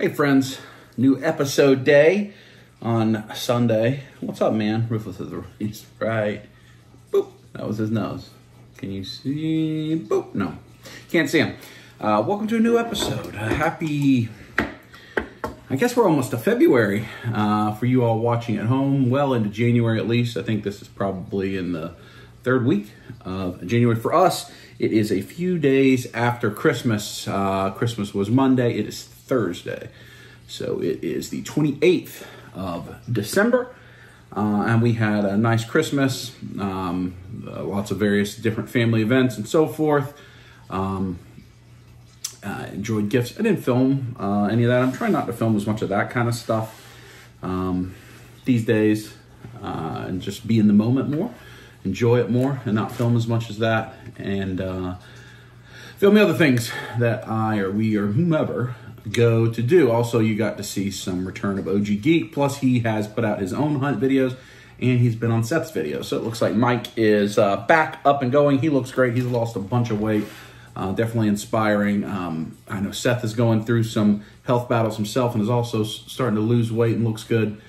Hey friends, new episode day on Sunday. What's up, man? Rufus is right. Boop. That was his nose. Can you see? Boop. No, can't see him. Welcome to a new episode. Happy, I guess we're almost to February for you all watching at home. Well into January at least. I think this is probably in the third week of January. For us, it is a few days after Christmas. Christmas was Monday. It is Thursday. So it is the 28th of December. And we had a nice Christmas. Lots of various different family events and so forth. Enjoyed gifts. I didn't film any of that. I'm trying not to film as much of that kind of stuff these days. And just be in the moment more. Enjoy it more and not film as much as that. And film the other things that I or we or whomever go to do. Also, you got to see some return of OG Geek. Plus, he has put out his own hunt videos, and he's been on Seth's videos. So it looks like Mike is back up and going. He looks great. He's lost a bunch of weight. Definitely inspiring. I know Seth is going through some health battles himself and is also starting to lose weight and looks good.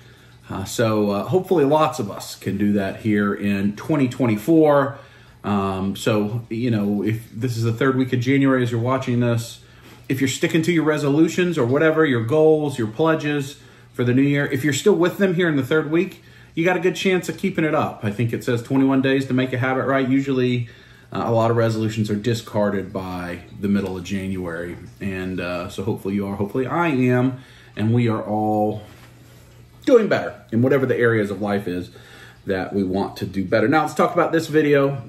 So hopefully lots of us can do that here in 2024. So, you know, if this is the third week of January as you're watching this, if you're sticking to your resolutions or whatever, your goals, your pledges for the new year, if you're still with them here in the third week, you got a good chance of keeping it up. I think it says 21 days to make a habit right. Usually a lot of resolutions are discarded by the middle of January. And so hopefully you are, hopefully I am, and we are all doing better in whatever the areas of life is that we want to do better. Now let's talk about this video.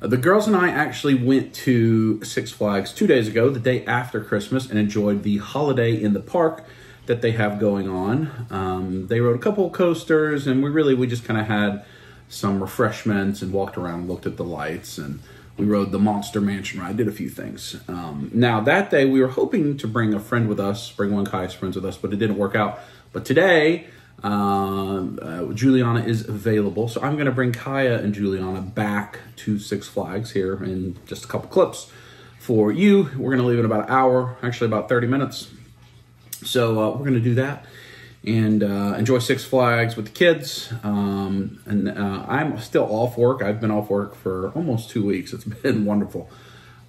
The girls and I actually went to Six Flags 2 days ago, the day after Christmas, and enjoyed the holiday in the park that they have going on. They rode a couple of coasters, and we just kind of had some refreshments and walked around and looked at the lights, and we rode the Monster Mansion ride, did a few things. Now that day we were hoping to bring a friend with us, bring one of Kaiyah's friends with us, but it didn't work out. But today, Juliana is available, so I'm going to bring Kaiyah and Juliana back to Six Flags here in just a couple clips for you. We're going to leave in about an hour, actually about 30 minutes. So we're going to do that and enjoy Six Flags with the kids. I'm still off work. I've been off work for almost 2 weeks. It's been wonderful.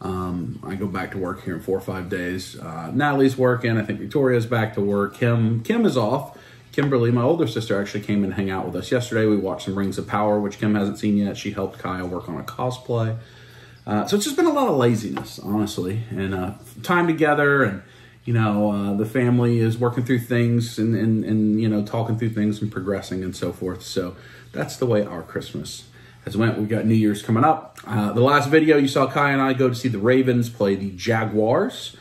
I go back to work here in 4 or 5 days. Natalie's working. I think Victoria's back to work. Kim is off. Kimberly, my older sister, actually came and hang out with us yesterday. We watched some Rings of Power, which Kim hasn't seen yet. She helped Kaiyah work on a cosplay. So it's just been a lot of laziness, honestly, and time together, and you know, the family is working through things and you know, talking through things and progressing and so forth. So that's the way our Christmas has went. We've got New Year's coming up. The last video you saw Kaiyah and I go to see the Ravens play the Jaguars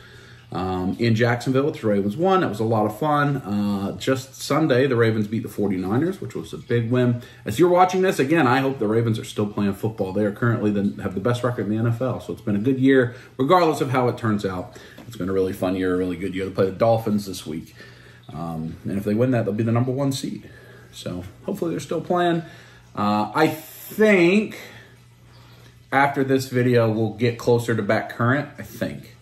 in Jacksonville. The Ravens won. It was a lot of fun. Just Sunday, the Ravens beat the 49ers, which was a big win. As you're watching this, again, I hope the Ravens are still playing football. They are currently have the best record in the NFL, so it's been a good year, regardless of how it turns out. It's been a really fun year, a really good year. They play the Dolphins this week, and if they win that, they'll be the #1 seed. So hopefully they're still playing. I think after this video, we'll get closer to back current, I think.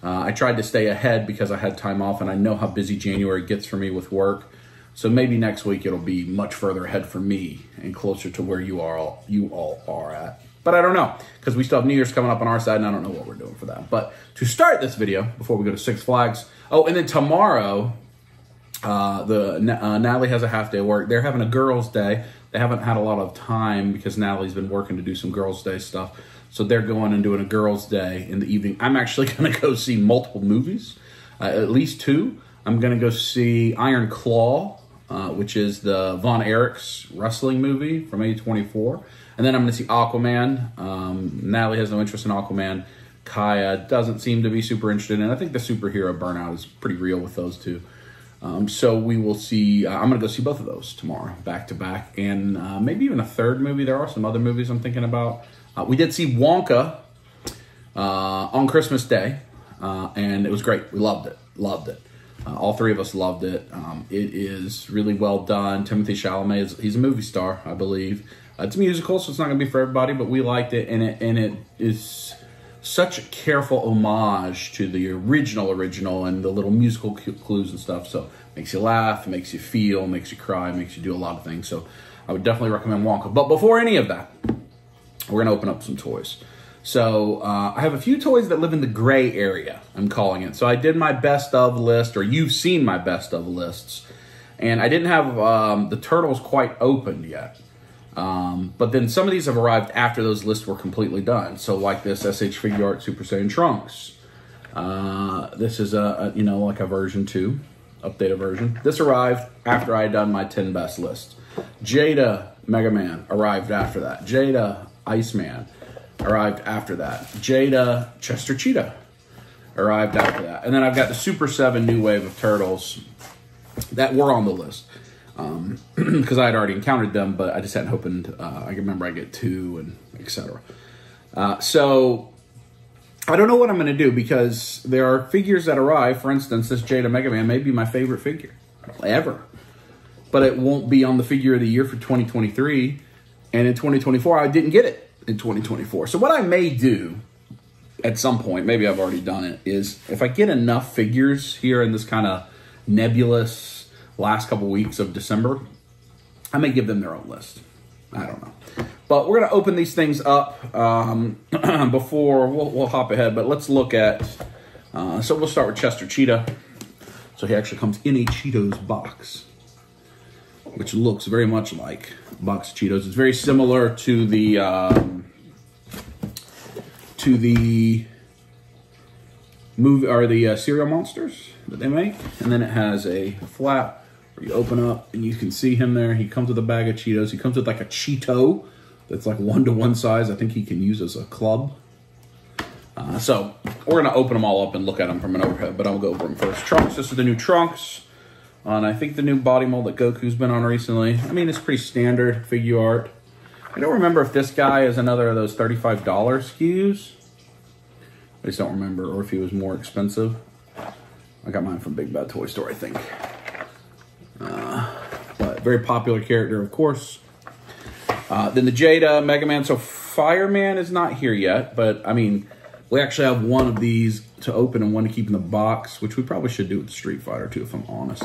I tried to stay ahead because I had time off, and I know how busy January gets for me with work. So maybe next week it'll be much further ahead for me and closer to where you all are at. But I don't know, because we still have New Year's coming up on our side, and I don't know what we're doing for that. But to start this video, before we go to Six Flags, oh, and then tomorrow, Natalie has a half day of work. They're having a girls' day. They haven't had a lot of time because Natalie's been working to do some girls' day stuff. So they're going and doing a girls' day in the evening. I'm actually going to go see multiple movies, at least 2. I'm going to go see Iron Claw, which is the Von Erichs wrestling movie from A24. And then I'm going to see Aquaman. Natalie has no interest in Aquaman. Kaiyah doesn't seem to be super interested in it. I think the superhero burnout is pretty real with those two. So we will see. I'm going to go see both of those tomorrow, back to back. And maybe even a third movie. There are some other movies I'm thinking about. We did see Wonka on Christmas Day, and it was great. We loved it. Loved it. All 3 of us loved it. It is really well done. Timothée Chalamet, he's a movie star, I believe. It's a musical, so it's not going to be for everybody, but we liked it, and it is such a careful homage to the original and the little musical clues and stuff. So makes you laugh, makes you feel, makes you cry, makes you do a lot of things. So I would definitely recommend Wonka. But before any of that, we're gonna open up some toys. So I have a few toys that live in the gray area, I'm calling it. So I did my best of list, or you've seen my best of lists. And I didn't have the turtles quite opened yet. But then some of these have arrived after those lists were completely done. So like this SH Figure Art Super Saiyan Trunks. This is like a version 2, updated version. This arrived after I had done my 10 best list. Jada Mega Man arrived after that. Jada Iceman arrived after that. Jada Chester Cheetah arrived after that. And then I've got the Super 7 New Wave of Turtles that were on the list. Because I had already encountered them, but I just hadn't opened, I remember I get 2 and etc. So I don't know what I'm going to do, because there are figures that arrive. For instance, this Jada Mega Man may be my favorite figure ever, but it won't be on the figure of the year for 2023. And in 2024, I didn't get it in 2024. So what I may do at some point, maybe I've already done it, is if I get enough figures here in this kind of nebulous last couple weeks of December, I may give them their own list. I don't know. But we're going to open these things up before we'll hop ahead. But let's look at, so we'll start with Chester Cheetah. So he actually comes in a Cheetos box, which looks very much like a box of Cheetos. It's very similar to the movie, or the cereal monsters that they make. And then it has a flap where you open up and you can see him there. He comes with a bag of Cheetos. He comes with like a Cheeto that's like 1-to-1 size. I think he can use as a club. So we're gonna open them all up and look at them from an overhead, but I'll go over them first. Trunks, this is the new Trunks. And I think the new body mold that Goku's been on recently. I mean, it's pretty standard figure art. I don't remember if this guy is another of those $35 SKUs. I just don't remember, or if he was more expensive. I got mine from Big Bad Toy Store, I think. But very popular character, of course. Then the Jada Mega Man. So Fireman is not here yet, but I mean, we actually have one of these to open and one to keep in the box, which we probably should do with Street Fighter too, if I'm honest.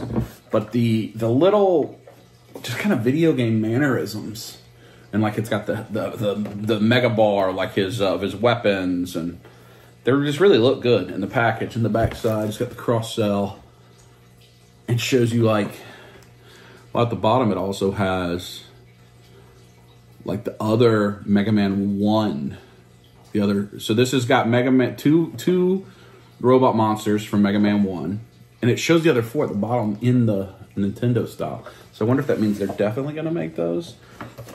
But the little, just kind of video game mannerisms, and like it's got the Mega Bar, like his weapons, and they just really look good in the package. In the back side, it's got the cross cell. It shows you like, well, at the bottom it also has like the other Mega Man 1. The other, so this has got Mega Man, two robot monsters from Mega Man 1. And it shows the other 4 at the bottom in the Nintendo style. So I wonder if that means they're definitely going to make those.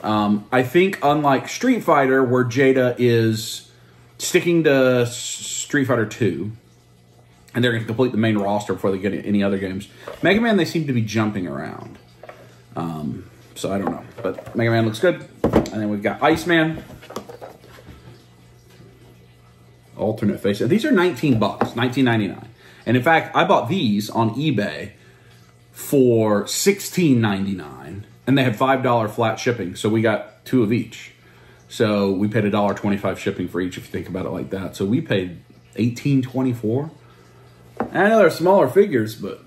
I think unlike Street Fighter, where Jada is sticking to Street Fighter 2, and they're going to complete the main roster before they get any other games, Mega Man, they seem to be jumping around. So I don't know. But Mega Man looks good. And then we've got Iceman. Alternate face. These are $19, $19.99. And in fact, I bought these on eBay for $16.99. And they had $5 flat shipping. So we got 2 of each. So we paid $1.25 shipping for each, if you think about it like that. So we paid $18.24. And I know they're smaller figures, but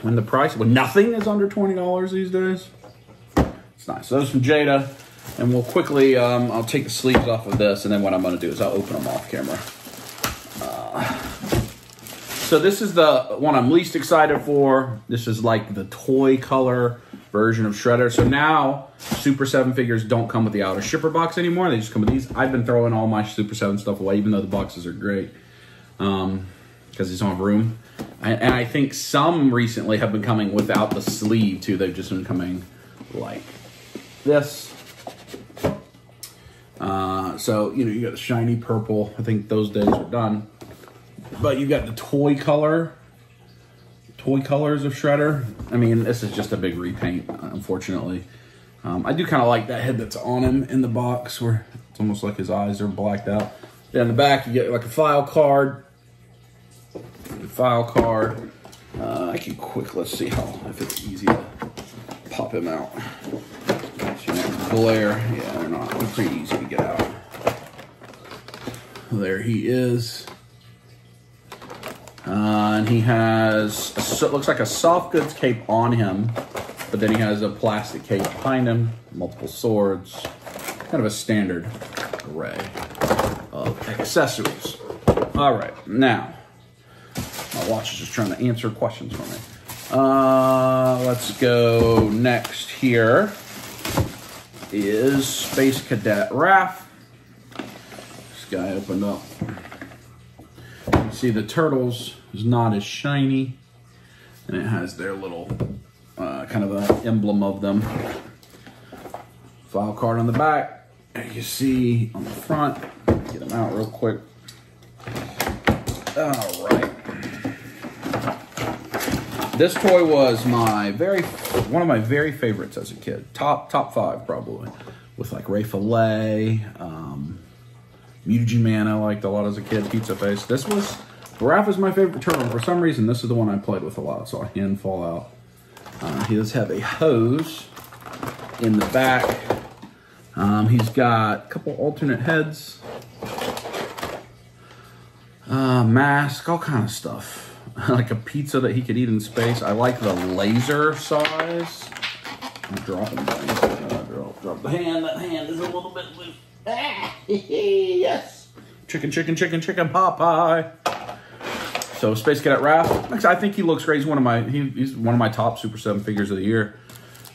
when nothing is under $20 these days, it's nice. So those from Jada. And we'll quickly, I'll take the sleeves off of this, and then what I'm going to do is I'll open them off camera. So this is the one I'm least excited for. This is like the toy color version of Shredder. So now Super 7 figures don't come with the outer shipper box anymore. They just come with these. I've been throwing all my Super 7 stuff away, even though the boxes are great, because it's on room. And I think some recently have been coming without the sleeve too. They've just been coming like this. So, you know, you got the shiny purple. I think those days are done. But you got the toy colors of Shredder. I mean, this is just a big repaint, unfortunately. I do kind of like that head that's on him in the box, where it's almost like his eyes are blacked out. Then in the back, you get like a file card. I can let's see if it's easy to pop him out. So, glare, yeah, they're not. They're pretty easy to get out. There he is. And he has, looks like a soft goods cape on him, but then he has a plastic cape behind him, multiple swords, kind of a standard array of accessories. All right, now, my watch is just trying to answer questions for me. Let's go next here is Space Cadet Raph. This guy opened up. You see the turtles is not as shiny, and it has their little kind of an emblem of them. File card on the back. And you see on the front. Get them out real quick. All right. This toy was one of my very favorites as a kid. Top 5 probably. With like Ray Fillet, Muji Man I liked a lot as a kid, Pizza Face. Raph is my favorite turtle. For some reason, this is the one I played with a lot, so I can fall out. He does have a hose in the back. He's got a couple alternate heads. Mask, all kind of stuff. Like a pizza that he could eat in space. I like the laser size. I'm dropping things. Drop the hand. That hand is a little bit loose. Ah, yes. Chicken, Popeye. So Space Cadet Raph. I think he looks great. He's one of my top Super 7 figures of the year.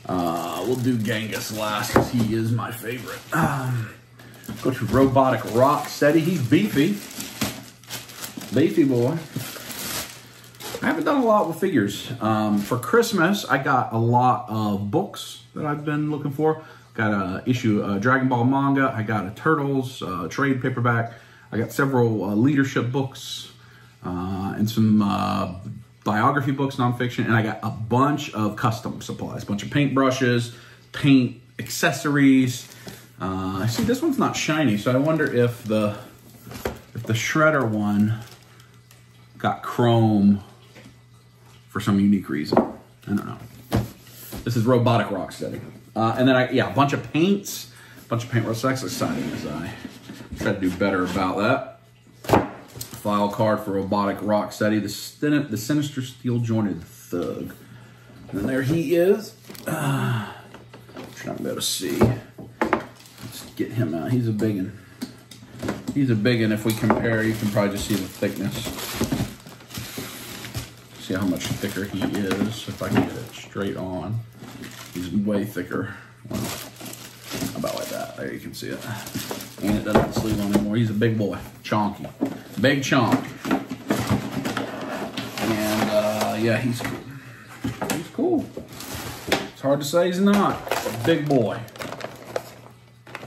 We'll do Genghis last because he is my favorite. Go to Robotic Rocksteady. He's beefy. Beefy boy. I haven't done a lot with figures. For Christmas, I got a lot of books that I've been looking for. Got a issue Dragon Ball manga. I got a Turtles trade paperback. I got several leadership books and some biography books, nonfiction. And I got a bunch of custom supplies. A bunch of paintbrushes, paint accessories. I see this one's not shiny, so I wonder if the Shredder one got chrome for some unique reason. I don't know. This is Robotic Rocksteady. And then a bunch of paints. So that's exciting as I try to do better about that. File card for Robotic Rocksteady. The Sinister Steel Jointed Thug. And there he is. I'm not be able to see. Let's get him out. He's a big one. He's a big one. If we compare, you can probably just see the thickness. See how much thicker he is. If I can get it straight on, he's way thicker. Well, about like that. There you can see it. And it doesn't have the sleeve on anymore. He's a big boy, chonky, big chonk. And yeah, he's cool. He's cool. It's hard to say he's not. A big boy.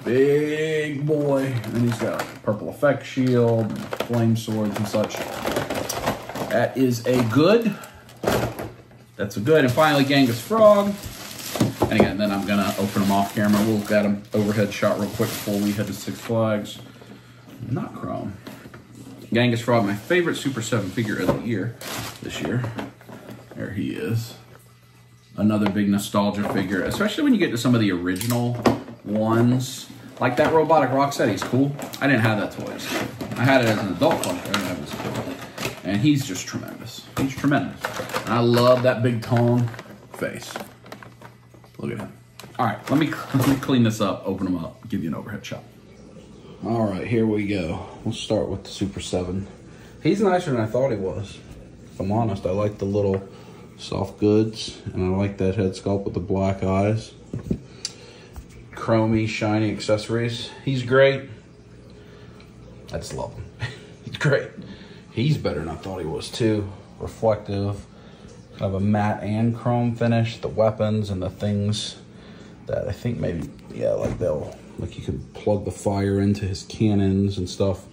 Big boy. And he's got a purple effect shield, flame swords and such. That is a good. That's a good. And finally, Genghis Frog. And again, then I'm going to open them off camera. We'll get them overhead shot real quick before we head to Six Flags. Not chrome. Genghis Frog, my favorite Super 7 figure of the year this year. There he is. Another big nostalgia figure, especially when you get to some of the original ones. Like that Robotic Rocksteady is cool. I didn't have that toy as a kid. I had it as an adult collector. I didn't have it as a kid. And he's just tremendous. He's tremendous. And I love that big tone face. Look at him. All right, let me clean this up, open them up, give you an overhead shot. All right, here we go. We'll start with the Super 7. He's nicer than I thought he was. If I'm honest, I like the little soft goods, and I like that head sculpt with the black eyes. Chromey, shiny accessories. He's great. I just love him. He's great. He's better than I thought he was too. Reflective. Kind of a matte and chrome finish. The weapons and the things that I think maybe, yeah, like you could plug the fire into his cannons and stuff.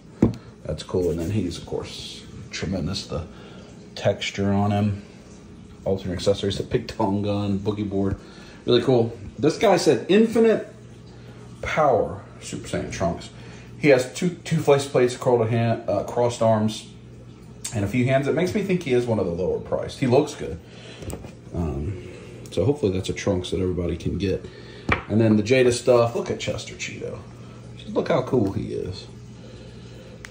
That's cool. And then he's, of course, tremendous. The texture on him. Alternate accessories, the big tongue gun, boogie board. Really cool. This guy said infinite power Super Saiyan Trunks. He has two face plates, crossed arms, and a few hands. It makes me think he is one of the lower priced. He looks good. So hopefully that's a Trunks that everybody can get. And then the Jada stuff. Look at Chester Cheeto. Just look how cool he is.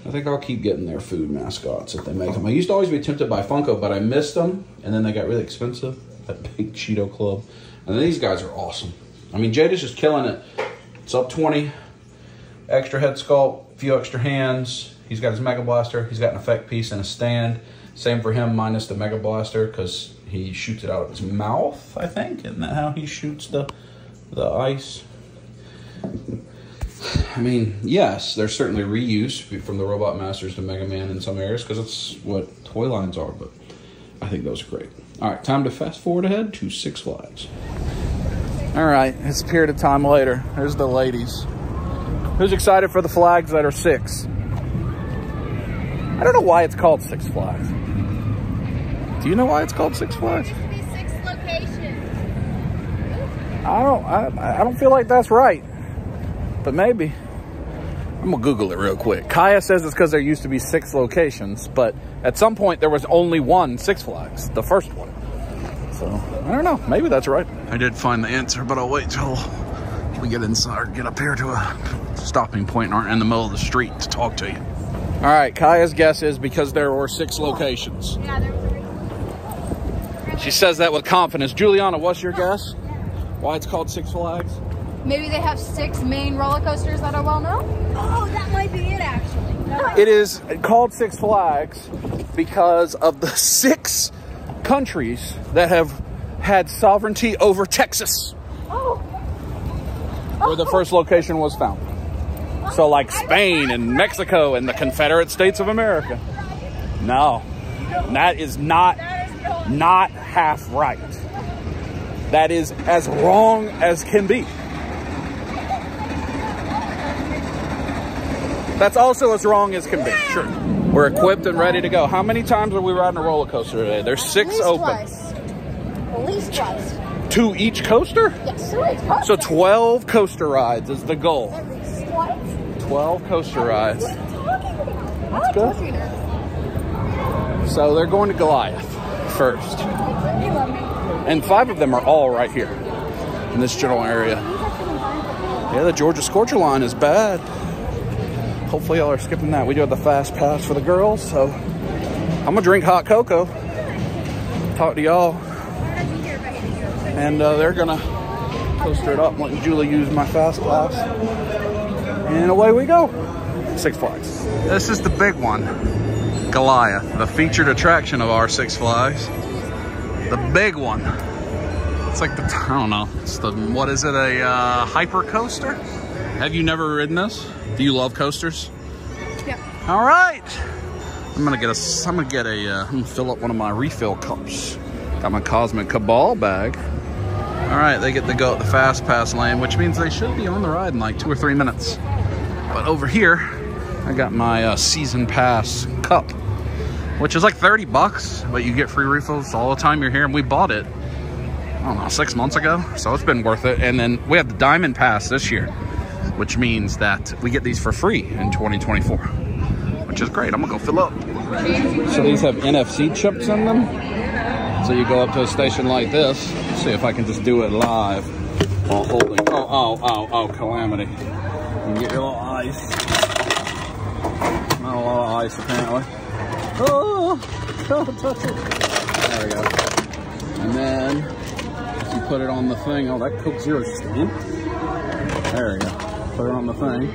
I think I'll keep getting their food mascots if they make them. I used to always be tempted by Funko, but I missed them, and then they got really expensive. That big Cheeto Club. And then these guys are awesome. I mean, Jada's just killing it. It's up 20. Extra head sculpt, a few extra hands. He's got his Mega Blaster. He's got an effect piece and a stand. Same for him, minus the Mega Blaster, because he shoots it out of his mouth, I think. Isn't that how he shoots the ice? I mean, yes, there's certainly reuse from the Robot Masters to Mega Man in some areas, because it's what toy lines are, but I think those are great. All right, time to fast forward ahead to Six Flags. All right, it's a period of time later. There's the ladies. Who's excited for the flags that are 6? I don't know why it's called Six Flags. Do you know why it's called Six Flags? There should be 6 locations. I don't feel like that's right, but maybe. I'm gonna Google it real quick. Kaiyah says it's because there used to be 6 locations, but at some point there was only one Six Flags, the first one. So I don't know, maybe that's right. I did find the answer, but I'll wait till we get inside or get up here to a stopping point and aren't in the middle of the street to talk to you. All right, Kaiyah's guess is because there were 6 locations. Yeah, there were 3. She says that with confidence. Juliana, what's your guess? Why it's called Six Flags? Maybe they have 6 main roller coasters that are well known. Oh, that might be it actually. It is called Six Flags because of the 6 countries that have had sovereignty over Texas, where the first location was found. So like Spain and Mexico and the Confederate States of America. No, that is not half right. That is as wrong as can be. That's also as wrong as can be, sure. We're equipped and ready to go. How many times are we riding a roller coaster today? There's 6 open. Twice. At least twice. 2 each coaster? Yes, 2 each coaster. So 12 coaster rides is the goal. At least twice. 12 coaster rides. That's good. So they're going to Goliath first. They love me. And 5 of them are all right here in this general area. Yeah, the Georgia Scorcher line is bad. Hopefully y'all are skipping that. We do have the fast pass for the girls, so I'm gonna drink hot cocoa, talk to y'all, and they're gonna coaster it up, letting Julie use my fast pass, and away we go. Six Flags. This is the big one, Goliath, the featured attraction of our Six Flags. The big one. It's like the, I don't know, it's the, what is it, a hyper coaster? Have you never ridden this? Do you love coasters? Yeah. All right. I'm gonna fill up one of my refill cups. Got my Cosmic Cabal bag. All right, they get to go at the fast pass lane, which means they should be on the ride in like 2 or 3 minutes. But over here, I got my season pass cup, which is like 30 bucks, but you get free refills all the time you're here. And we bought it, I don't know, 6 months ago. So it's been worth it. And then we have the Diamond Pass this year, which means that we get these for free in 2024, which is great. I'm gonna go fill up. So these have NFC chips in them. So you go up to a station like this. Let's see if I can just do it live while holding, oh, calamity. You get your little ice. Not a lot of ice apparently. Oh, don't touch it. There we go. And then you put it on the thing. Oh, that Coke Zero stand. There we go. Put it on the thing,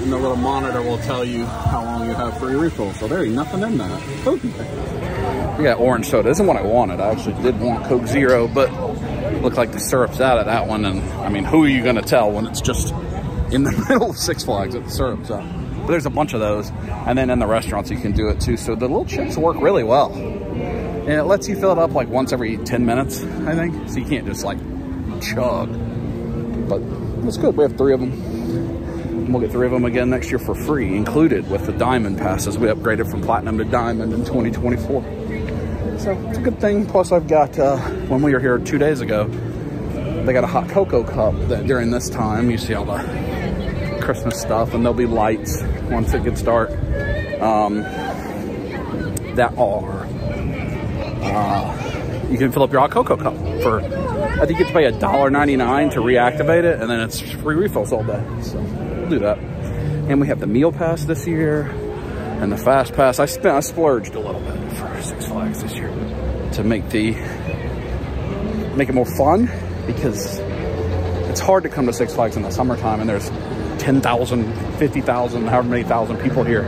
and the little monitor will tell you how long you have free refills. So there ain't nothing in that. We got orange soda. This isn't what I wanted. I actually did want Coke Zero, but it looked like the syrup's out of that one. And I mean, who are you gonna tell when it's just in the middle of Six Flags that the syrup's out? But there's a bunch of those, and then in the restaurants you can do it too. So the little chips work really well, and it lets you fill it up like once every 10 minutes, I think. So you can't just like chug. But it's good. We have 3 of them. And we'll get 3 of them again next year for free, included with the Diamond Passes. We upgraded from Platinum to Diamond in 2024. So it's a good thing. Plus I've got, when we were here 2 days ago, they got a hot cocoa cup that during this time, you see all the Christmas stuff, and there'll be lights once it gets dark that are, you can fill up your hot cocoa cup for, I think you have to pay $1.99 to reactivate it, and then it's free refills all day. So we'll do that. And we have the meal pass this year. And the Fast Pass, I splurged a little bit for Six Flags this year to make it more fun, because it's hard to come to Six Flags in the summertime and there's 10,000, 50,000, however many thousand people here,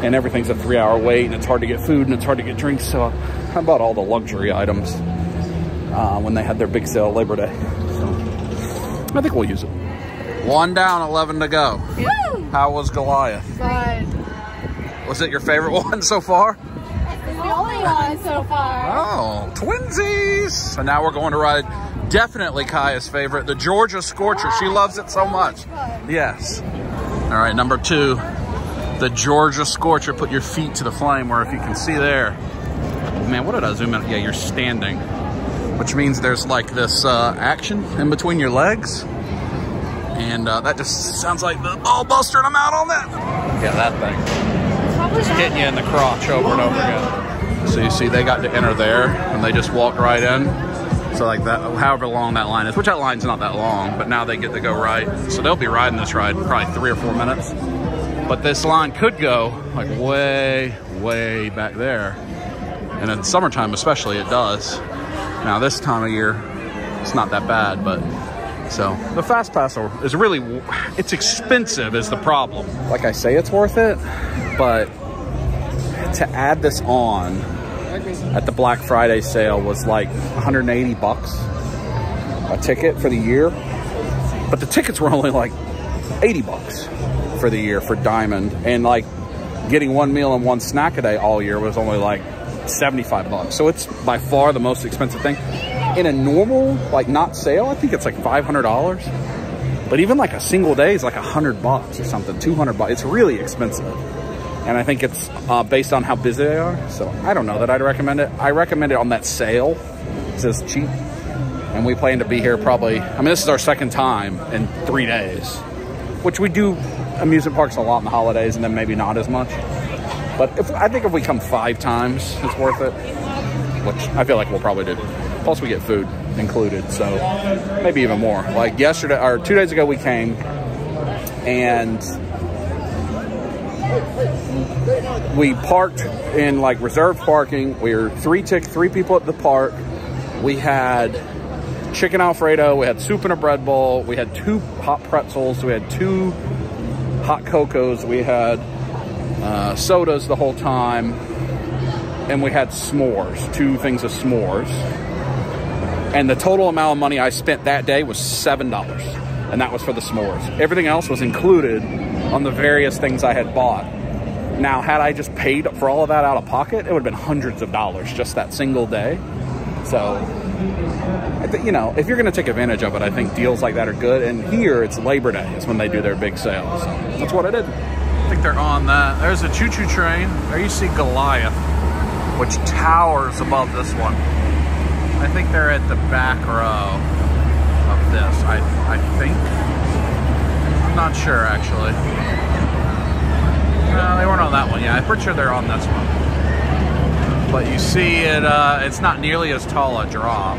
and everything's a 3-hour wait, and it's hard to get food and it's hard to get drinks. So I bought all the luxury items when they had their big sale Labor Day. So I think we'll use it. 1 down, 11 to go. Woo! How was Goliath? Fun. Was it your favorite one so far? It's the only one so far. Oh, twinsies! So now we're going to ride definitely Kaiyah's favorite, the Georgia Scorcher. She loves it so much. Yes. All right, number 2, the Georgia Scorcher. Put your feet to the flame, where if you can see there. Man, what did I zoom in? Yeah, you're standing, which means there's like this action in between your legs. And that just sounds like the ball buster, and I'm out on that. Yeah, that thing. Just hitting you in the crotch over and over again. So you see they got to enter there, and they just walked right in. So like that, however long that line is, which that line's not that long, but now they get to go right. So they'll be riding this ride probably 3 or 4 minutes. But this line could go like way, way back there. And in summertime especially, it does. Now this time of year, it's not that bad, but so the Fast Pass is really, it's expensive is the problem. Like I say, it's worth it, but to add this on at the Black Friday sale was like 180 bucks a ticket for the year. But the tickets were only like 80 bucks for the year for Diamond. And like getting 1 meal and 1 snack a day all year was only like 75 bucks. So it's by far the most expensive thing. In a normal, like not sale, I think it's like $500. But even like a single day is like 100 bucks or something, 200 bucks. It's really expensive. And I think it's based on how busy they are. So I don't know that I'd recommend it. I recommend it on that sale. It's just cheap. And we plan to be here probably, I mean, this is our 2nd time in 3 days, which we do amusement parks a lot in the holidays and then maybe not as much. But I think if we come 5 times, it's worth it, which I feel like we'll probably do. Plus we get food included, so maybe even more. Like yesterday, or 2 days ago we came, and we parked in like reserved parking. We were 3 people at the park. We had chicken Alfredo, we had soup and a bread bowl, we had 2 hot pretzels, we had 2 hot cocos, we had sodas the whole time, and we had s'mores, 2 things of s'mores. And the total amount of money I spent that day was $7, and that was for the s'mores. Everything else was included on the various things I had bought. Now, had I just paid for all of that out of pocket, it would have been hundreds of dollars just that single day. So, you know, if you're going to take advantage of it, I think deals like that are good. And here, it's Labor Day. It's when they do their big sales. So that's what I did. I think they're on that. There's a choo-choo train. There you see Goliath, which towers above this one. I think they're at the back row of this, I think. I'm not sure, actually. No, they weren't on that one. Yeah, I'm pretty sure they're on this one. But you see it, it's not nearly as tall a drop.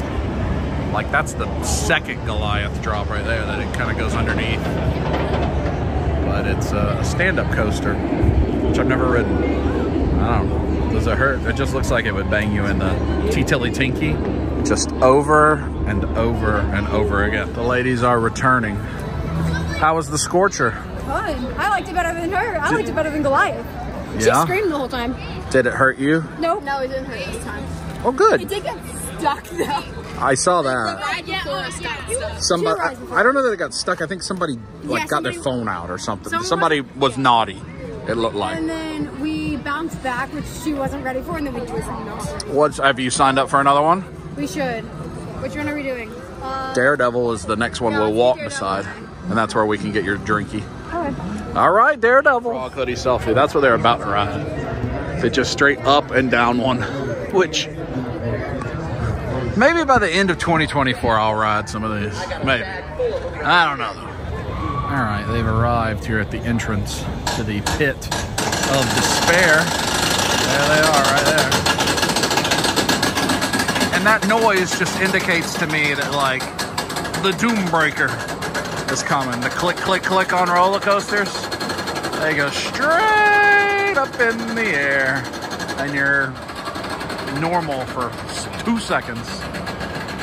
Like, that's the 2nd Goliath drop right there, that it kind of goes underneath. But it's a stand-up coaster, which I've never ridden. I don't know. Does it hurt? It just looks like it would bang you in the T-tilly-tinky. Just over and over and over again. The ladies are returning. How was the Scorcher? Fun. I liked it better than her. I liked it better than Goliath. She Yeah? screamed the whole time. Did it hurt you? Nope. No, it didn't hurt this time. Oh, good. It did get stuck though. I saw that. Somebody, I don't know that it got stuck. I think somebody like got their phone out or something. Somebody was naughty, it looked like. And then we bounced back, which she wasn't ready for, and then we did something. Have you signed up for another one? We should. Which one are we doing? Daredevil is the next one we'll walk beside. And that's where we can get your drinky. Okay. All right, Daredevil. Rock hoodie selfie. That's what they're about to ride. It's just straight up and down one, which maybe by the end of 2024, I'll ride some of these. Maybe. I don't know, though. All right, they've arrived here at the entrance to the pit of despair. There they are, right there. And that noise just indicates to me that, like, the Doombreaker is coming. The click, click, click on roller coasters. They go straight right up in the air. And you're normal for 2 seconds.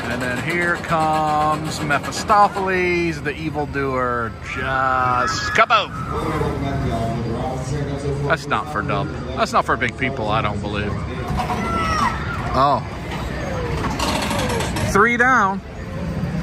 And then here comes Mephistopheles, the evildoer. Just kaboom! That's not for dumb. That's not for big people, I don't believe. Oh. 3 down.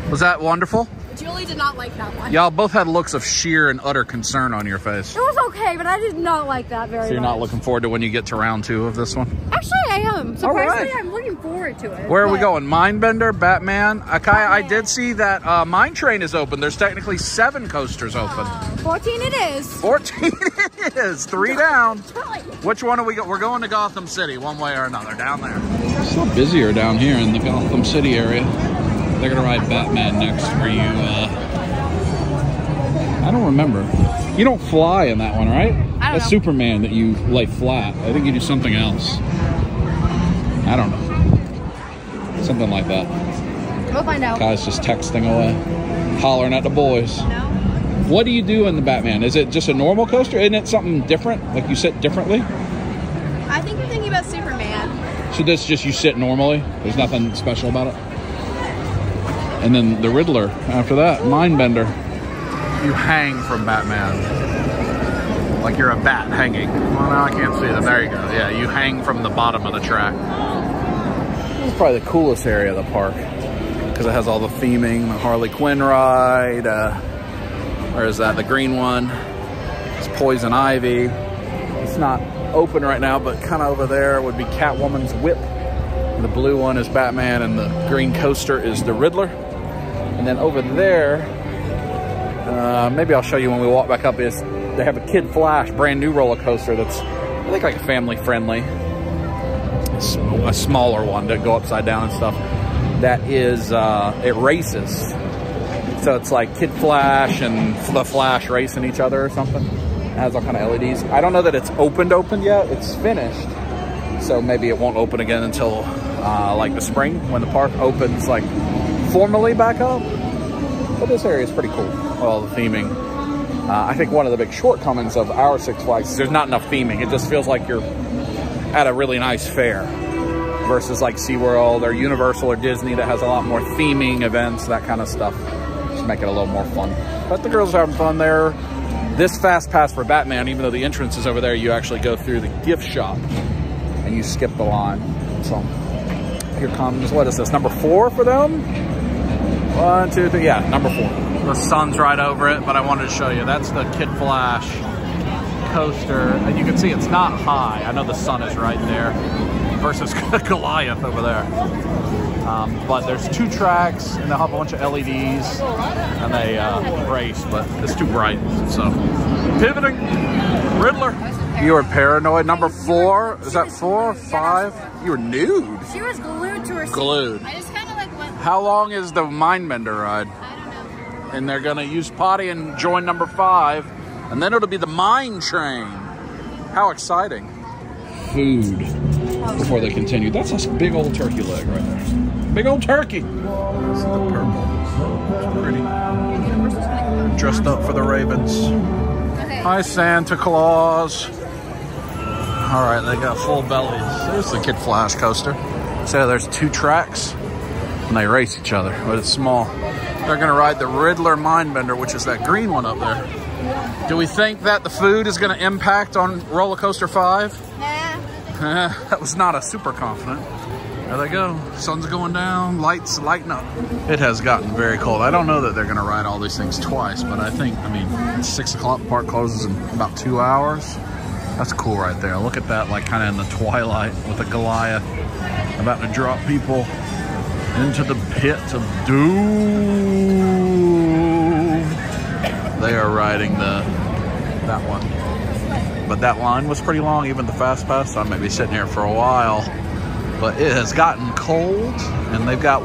Was that wonderful? Julie did not like that one. Y'all both had looks of sheer and utter concern on your face. It was okay, but I did not like that very much. So you're not looking forward to when you get to round 2 of this one? Actually, I am. Surprisingly, right. I'm looking forward to it. Where are we going? Mindbender, Batman? Kaiyah, I did see that Mine Train is open. There's technically 7 coasters open. 14 it is. 14 it is. 3 down. Right. Which one are we going? We're going to Gotham City one way or another down there. It's a little busier down here in the Gotham City area. They're going to ride Batman next. Are you, I don't remember. You don't fly in that one, right? That's Superman that you lay flat. I think you do something else. I don't know. Something like that. We'll find out. Guy's just texting away, hollering at the boys. No. What do you do in the Batman? Is it just a normal coaster? Isn't it something different? Like you sit differently? I think you're thinking about Superman. So this just you sit normally? There's nothing special about it? And then the Riddler after that, Mindbender. You hang from Batman. Like you're a bat hanging. Well, no, I can't see that. There you go. Yeah, you hang from the bottom of the track. This is probably the coolest area of the park because it has all the theming, the Harley Quinn ride. Where is that? The green one. It's Poison Ivy. It's not open right now, but kind of over there would be Catwoman's Whip. The blue one is Batman, and the green coaster is the Riddler. And then over there, maybe I'll show you when we walk back up, is they have a Kid Flash brand new roller coaster that's, I think, like family friendly. It's a smaller one that go upside down and stuff. That is, it races. So it's like Kid Flash and the Flash racing each other or something. It has all kind of LEDs. I don't know that it's opened yet. It's finished. So maybe it won't open again until like the spring when the park opens like formally back up. But this area is pretty cool. All the theming. I think one of the big shortcomings of our Six Flags is there's not enough theming. It just feels like you're at a really nice fair versus like SeaWorld or Universal or Disney that has a lot more theming events, that kind of stuff. Just make it a little more fun. But the girls are having fun there. This Fast Pass for Batman, even though the entrance is over there, you actually go through the gift shop and you skip the line. So here comes, what is this, number 4 for them? 1, 2, 3, yeah, number 4. The sun's right over it, but I wanted to show you. That's the Kid Flash coaster. And you can see it's not high. I know the sun is right there versus Goliath over there. But there's 2 tracks, and they'll have a bunch of LEDs, and they race, but it's too bright. So, pivoting, Riddler. You were paranoid. Number 4, is that 4 or 5? You were nude. She was glued to her seat. Glued. I just kind of like went. How long is the Mindbender ride? I don't know. And they're gonna use potty and join number 5, and then it'll be the Mine Train. How exciting! Food before they continue. That's a big old turkey leg right there. Big old turkey. This is the purple. It's pretty. Dressed up for the Ravens. Okay. Hi, Santa Claus. All right, they got full bellies. There's the Kid Flash coaster. So there's 2 tracks, and they race each other, but it's small. They're gonna ride the Riddler Mindbender, which is that green one up there. Do we think that the food is gonna impact on Roller Coaster 5? Nah. That was not a super confident. There they go. Sun's going down, lights lighting up. It has gotten very cold. I don't know that they're gonna ride all these things twice, but I think, I mean, it's 6 o'clock, the park closes in about 2 hours. That's cool right there. Look at that, like kind of in the twilight with a Goliath about to drop people into the pit of doom. They are riding that one. But that line was pretty long, even the Fast Pass. So I might be sitting here for a while. But it has gotten cold, and they've got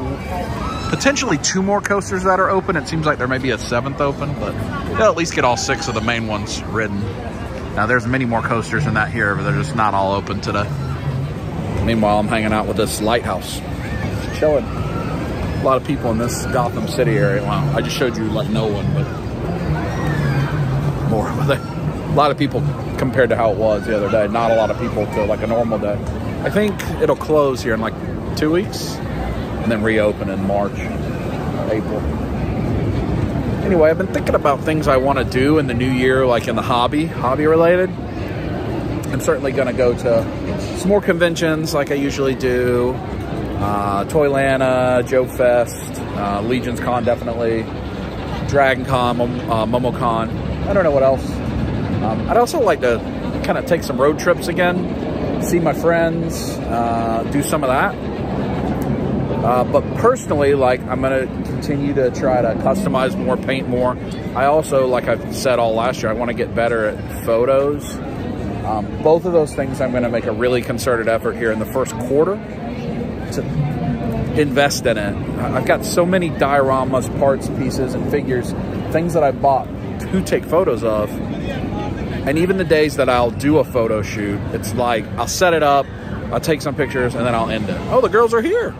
potentially 2 more coasters that are open. It seems like there may be a 7th open, but they'll at least get all 6 of the main ones ridden. Now there's many more coasters than that here, but they're just not all open today. Meanwhile, I'm hanging out with this lighthouse. Just chilling. A lot of people in this Gotham City area. Wow, I just showed you like no one, but more over there. A lot of people compared to how it was the other day. Not a lot of people to like a normal day. I think it'll close here in like 2 weeks and then reopen in March, April. Anyway, I've been thinking about things I want to do in the new year, like in the hobby related. I'm certainly going to go to some more conventions like I usually do. Toylanta, Joe Fest, Legion's Con definitely, Dragon Con, MomoCon. I don't know what else. I'd also like to kind of take some road trips again, see my friends, do some of that. But personally, like, I'm going to continue to try to customize more, paint more. I also, like I've said all last year, I want to get better at photos. Both of those things I'm going to make a really concerted effort here in the first quarter to invest in it. I've got so many dioramas, parts, pieces, and figures, things that I bought to take photos of. And even the days that I'll do a photo shoot, it's like I'll set it up, I'll take some pictures, and then I'll end it. Oh, the girls are here.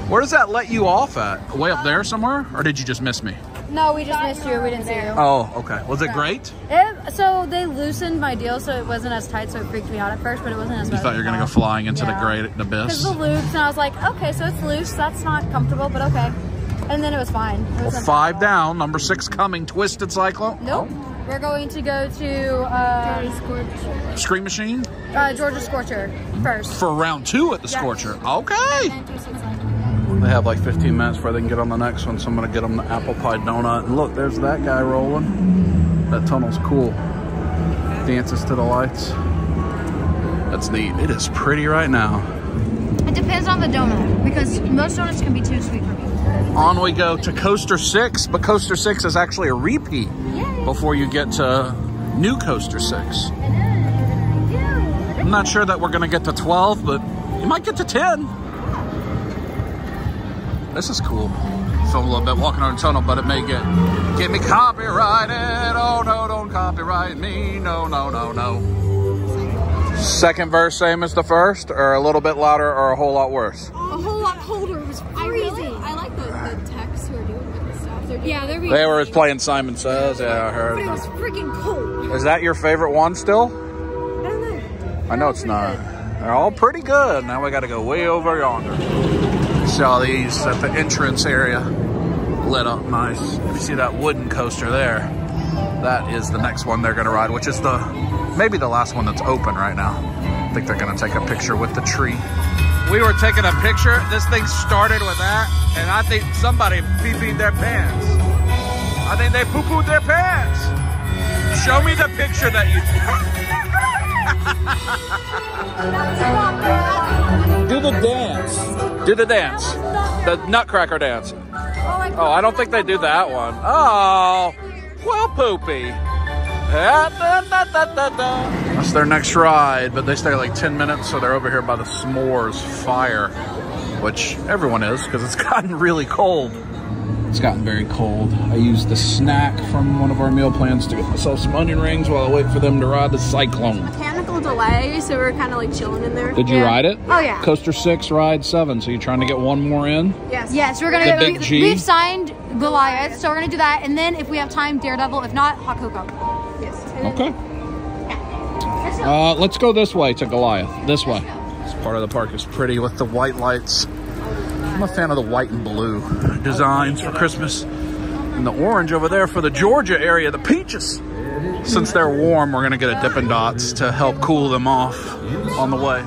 Where does that let you off at? Way up there somewhere? Or did you just miss me? No, we just missed you. We didn't see you. Oh, okay. Was it great? So they loosened my deal, so it wasn't as tight, so it freaked me out at first, but it wasn't as bad. You thought you were going to go flying into the great abyss? Because the loops, and I was like, okay, so it's loose. That's not comfortable, but okay. And then it was fine. It was 5 down, number 6 coming, Twisted Cyclone. Nope. Oh. We're going to go to Scream Machine? Georgia Scorcher first. For round 2 at the Scorcher. Okay. They have like 15 minutes before they can get on the next one, so I'm going to get them the apple pie donut. And look, there's that guy rolling. That tunnel's cool. Dances to the lights. That's neat. It is pretty right now. It depends on the donut, because most donuts can be too sweet for me. On we go to Coaster 6, but Coaster 6 is actually a repeat before you get to new Coaster 6. I'm not sure that we're going to get to 12, but you might get to 10. This is cool. Film a little bit walking on the tunnel, but it may get me copyrighted. Oh no, don't copyright me. No, no, no, no. Second verse same as the first, or a little bit louder, or a whole lot worse? A whole lot colder. It was freezing. I like the techs who are doing the stuff. They were playing Simon Says. Yeah, I heard. But it was freaking cold. Is that your favorite one still? I don't know. I know it's not. They're all pretty good. Now we got to go way over yonder. See all these at the entrance area lit up nice. If you see that wooden coaster there, that is the next one they're going to ride, which is maybe the last one that's open right now. I think they're going to take a picture with the tree. We were taking a picture. This thing started with that, and I think somebody pee-peed their pants. I think they poo-pooed their pants. Show me the picture that you do the dance. Do the dance. The Nutcracker dance. Oh, I don't think they do that one. Oh, well, poopy. That's their next ride, but they stay like 10 minutes, so they're over here by the s'mores fire, which everyone is because it's gotten really cold. It's gotten very cold. I used the snack from one of our meal plans to get myself some onion rings while I wait for them to ride the Cyclone. Mechanical delay, so we're kind of like chilling in there. Did you ride it? Oh yeah. Coaster 6, ride 7. So you're trying to get one more in? Yes. Yes, we're gonna. We've signed Goliath, so we're gonna do that, and then if we have time, Daredevil. If not, Hot Cocoa. Yes. Okay. Let's go this way to Goliath. This way. This part of the park is pretty with the white lights. I'm a fan of the white and blue designs for Christmas. And the orange over there for the Georgia area, the peaches. Since they're warm, we're gonna get a Dippin' Dots to help cool them off on the way.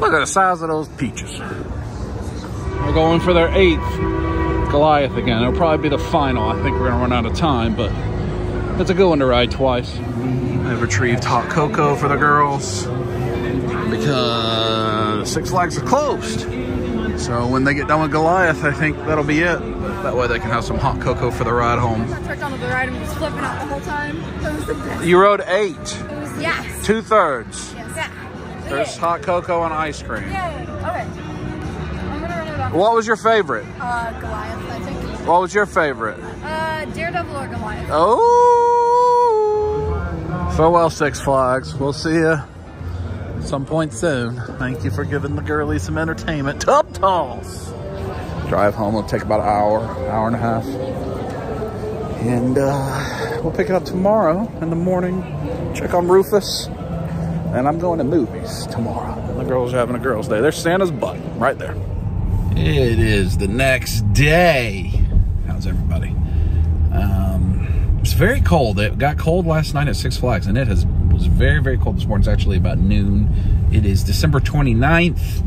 Look at the size of those peaches. We're going for their 8th Goliath again. It'll probably be the final. I think we're gonna run out of time, but it's a good one to ride twice. I've retrieved hot cocoa for the girls because Six Flags are closed. So when they get done with Goliath, I think that'll be it. That way they can have some hot cocoa for the ride home. I tricked on the ride and was flipping out the whole time. That was the best. You rode 8. Yes. 2/3. Yes. Yeah. There's hot cocoa and ice cream. Yeah. Okay. I'm gonna run it off. What was your favorite? Goliath, I think. What was your favorite? Daredevil or Goliath. Oh! Farewell, Six Flags. We'll see you some point soon. Thank you for giving the girlies some entertainment. Tub toss. Drive home will take about an hour and a half. And we'll pick it up tomorrow in the morning check on Rufus. And I'm going to movies tomorrow. And the girls are having a girls' day. There's Santa's butt right there. It is the next day. How's everybody? It's very cold. It got cold last night at Six Flags, and it was very, very cold this morning. It's actually about noon. It is December 29th.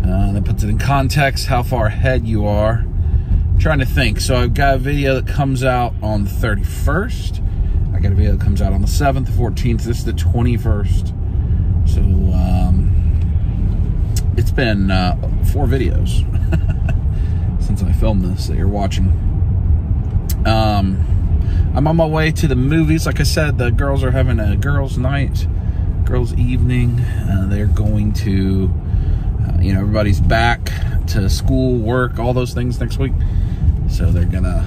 That puts it in context how far ahead you are. I'm trying to think. So I've got a video that comes out on the 31st. I got a video that comes out on the 7th, the 14th. This is the 21st. So it's been 4 videos since I filmed this that you're watching. I'm on my way to the movies. Like I said, the girls are having a girls' night, girls' evening. They're going to, you know, everybody's back to school, work, all those things next week. So they're gonna,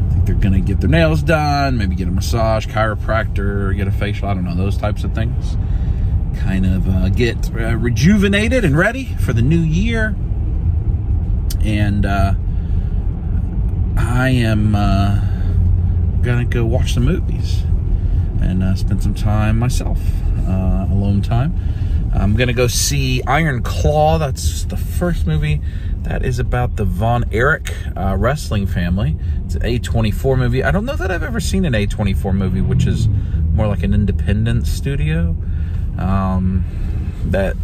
I think they're gonna get their nails done, maybe get a massage, chiropractor, get a facial. I don't know, those types of things. Kind of get rejuvenated and ready for the new year. And I am gonna go watch some movies and spend some time myself, alone time. I'm gonna go see Iron Claw. That's the first movie. That is about the Von Erich wrestling family. It's an A24 movie. I don't know that I've ever seen an A24 movie, which is more like an independent studio. That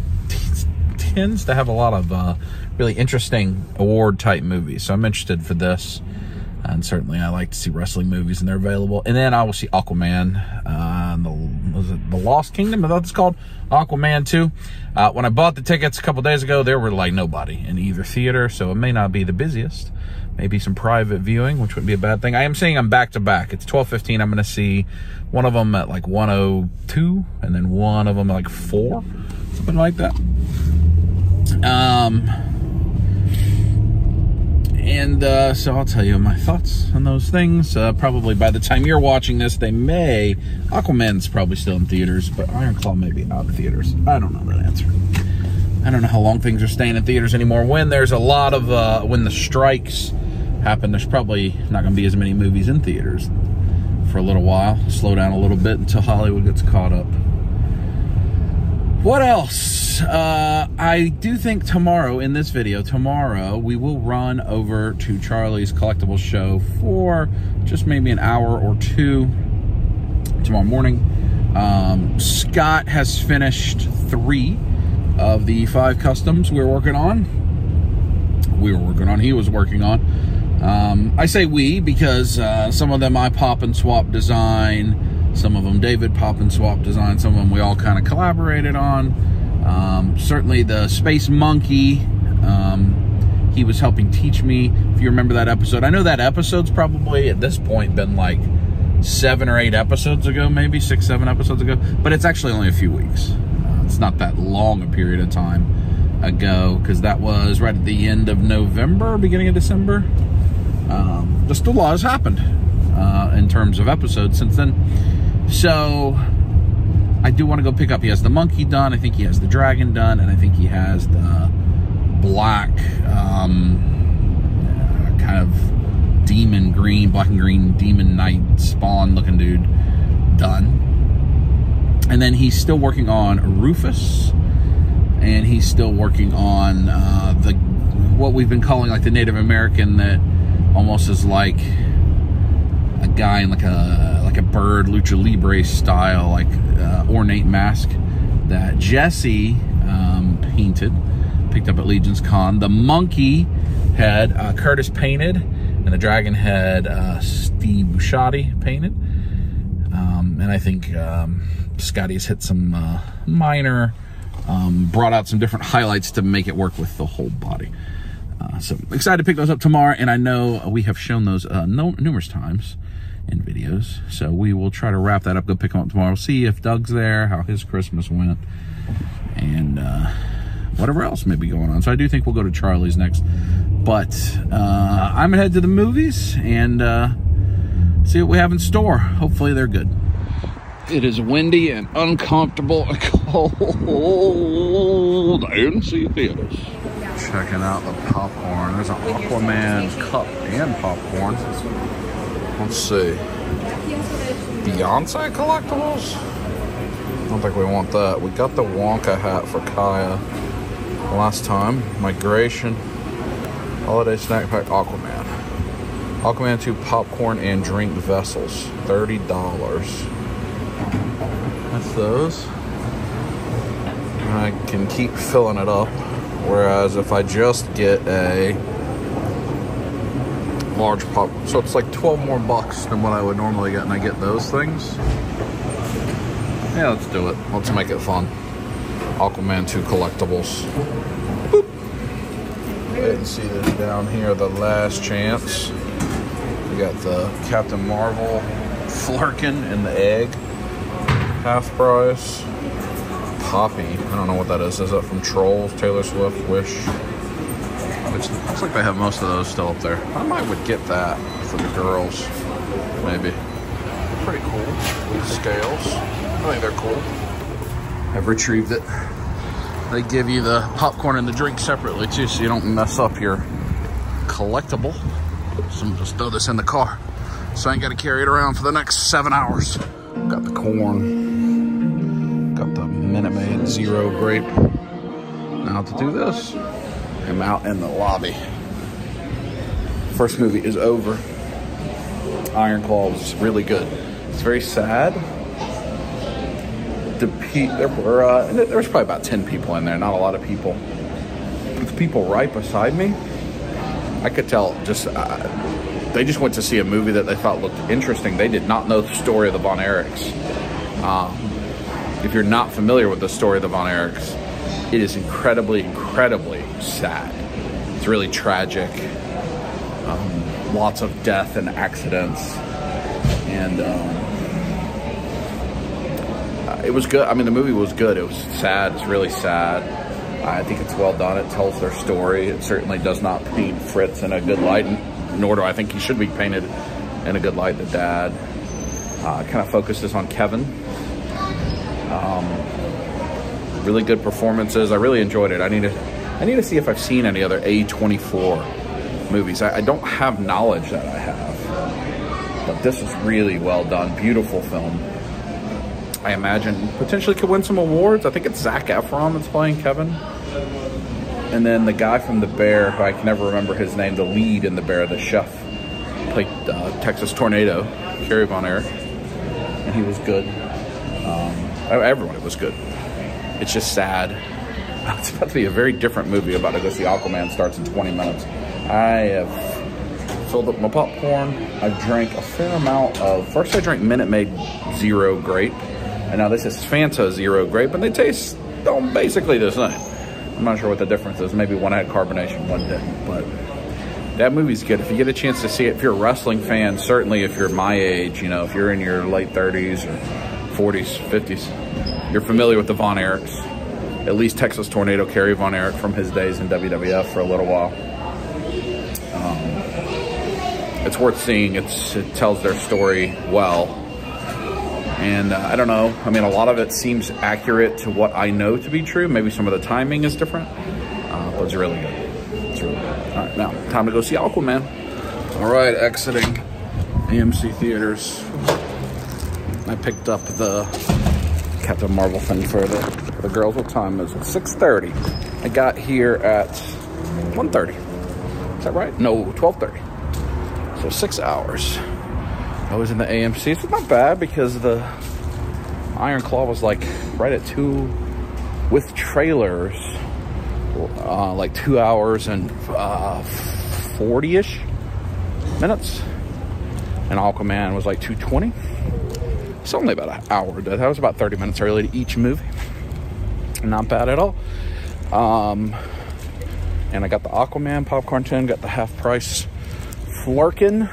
tends to have a lot of really interesting award type movies. So I'm interested for this. And certainly I like to see wrestling movies, and they're available. And then I will see Aquaman, was it The Lost Kingdom? Is that what it's called? Aquaman 2. When I bought the tickets a couple days ago, there were like nobody in either theater, so it may not be the busiest. Maybe some private viewing, which wouldn't be a bad thing. I am seeing them back to back. It's 12:15. I'm going to see one of them at like 1:02, and then one of them at like 4, something like that. So I'll tell you my thoughts on those things. Probably by the time you're watching this, Aquaman's probably still in theaters, but Iron Claw may be out of theaters. I don't know that answer. I don't know how long things are staying in theaters anymore. When there's a lot of, when the strikes happen, there's probably not going to be as many movies in theaters for a little while. Slow down a little bit until Hollywood gets caught up. What else? I do think tomorrow, in this video, we will run over to Charlie's Collectibles show for just maybe an hour or 2 tomorrow morning. Scott has finished 3 of the 5 customs he was working on. I say we because some of them I pop and swap design. Some of them David pop and swap design. Some of them we all kind of collaborated on. Certainly the Space Monkey, he was helping teach me. If you remember that episode, I know that episode's probably at this point been like 7 or 8 episodes ago, maybe 6, 7 episodes ago, but it's actually only a few weeks. It's not that long a period of time ago, because that was right at the end of November, beginning of December. Just a lot has happened in terms of episodes since then. So I do want to go pick up. He has the monkey done. I think he has the dragon done, and I think he has the black kind of demon green, black and green demon knight spawn looking dude done. And then he's still working on Rufus, and he's still working on what we've been calling like the Native American, that almost is like a guy in like a bird lucha libre style, like ornate mask that Jesse picked up at Legion's Con. The monkey head Curtis painted, and the dragon head Steve Busciotti painted. And I think Scotty's hit some minor, brought out some different highlights to make it work with the whole body. So excited to pick those up tomorrow, and I know we have shown those numerous times in videos, so we will try to wrap that up, go pick them up tomorrow, see if Doug's there, how his Christmas went, and whatever else may be going on. So I do think we'll go to Charlie's next, but I'm gonna head to the movies and see what we have in store. Hopefully they're good. It is windy and uncomfortable and cold in theaters. Checking out the popcorn. There's an Aquaman cup and popcorn. Let's see. Beyonce collectibles? I don't think we want that. We got the Wonka hat for Kaiyah last time. Migration. Holiday snack pack Aquaman. Aquaman 2 popcorn and drink vessels. $30. That's those. I can keep filling it up. Whereas if I just get a large pop, so it's like 12 more bucks than what I would normally get, and I get those things. Yeah, let's do it. Let's make it fun. Aquaman 2 collectibles. Boop. Go ahead and see this down here, the last chance. We got the Captain Marvel Flarkin and the egg. Half price. Poppy. I don't know what that is. Is that from Trolls, Taylor Swift, Wish? Which looks like they have most of those still up there. I might would get that for the girls. Maybe. Pretty cool. Scales. I think they're cool. I've retrieved it. They give you the popcorn and the drink separately too, so you don't mess up your collectible. So I'm just throw this in the car, so I ain't got to carry it around for the next 7 hours. Got the corn. Got the Minute Maid Zero Grape. Now to do this, I'm out in the lobby. First movie is over. Iron Claw was really good. It's very sad. There was probably about 10 people in there, not a lot of people. The people right beside me, I could tell they just went to see a movie that they thought looked interesting. They did not know the story of the Von Erichs. If you're not familiar with the story of the Von Erichs, it is incredibly, incredibly sad. It's really tragic. Lots of death and accidents. And it was good. I mean, the movie was good. It was sad. It's really sad. I think it's well done. It tells their story. It certainly does not paint Fritz in a good light, nor do I think he should be painted in a good light, the dad. Kind of focuses on Kevin. Really good performances. I really enjoyed it. I need to see if I've seen any other A24 movies. I don't have knowledge that I have. But this is really well done. Beautiful film. I imagine potentially could win some awards. I think it's Zac Efron that's playing Kevin. And then the guy from The Bear, who I can never remember his name, the lead in The Bear, the chef, played Texas Tornado, Kerry Von Erich. And he was good. Everyone was good. It's just sad. It's about to be a very different movie. About to go see Aquaman. Starts in 20 minutes. I have filled up my popcorn. I drank a fair amount of... First I drank Minute Maid Zero Grape. And now this is Fanta Zero Grape. And they taste basically the same. I'm not sure what the difference is. Maybe one had carbonation, one didn't. But that movie's good. If you get a chance to see it, if you're a wrestling fan, certainly if you're my age, you know, if you're in your late 30s or 40s, 50s, you're familiar with the Von Erichs. At least Texas Tornado, Kerry Von Erich from his days in WWF for a little while. It's worth seeing. It tells their story well. And I don't know. I mean, a lot of it seems accurate to what I know to be true. Maybe some of the timing is different. But it's really good. It's really good. All right, now, time to go see Aquaman. All right, exiting AMC theaters. I picked up the Captain Marvel thing for the girls. What time is it? 6:30. I got here at 1:30. Is that right? No, 12:30. So 6 hours. I was in the AMC. It's not bad because the Iron Claw was like right at 2 with trailers. Like 2 hours and 40-ish minutes. And Aquaman was like 2:20. It's only about an hour. That was about 30 minutes early to each movie. Not bad at all. And I got the Aquaman popcorn tin, got the half price Flarkin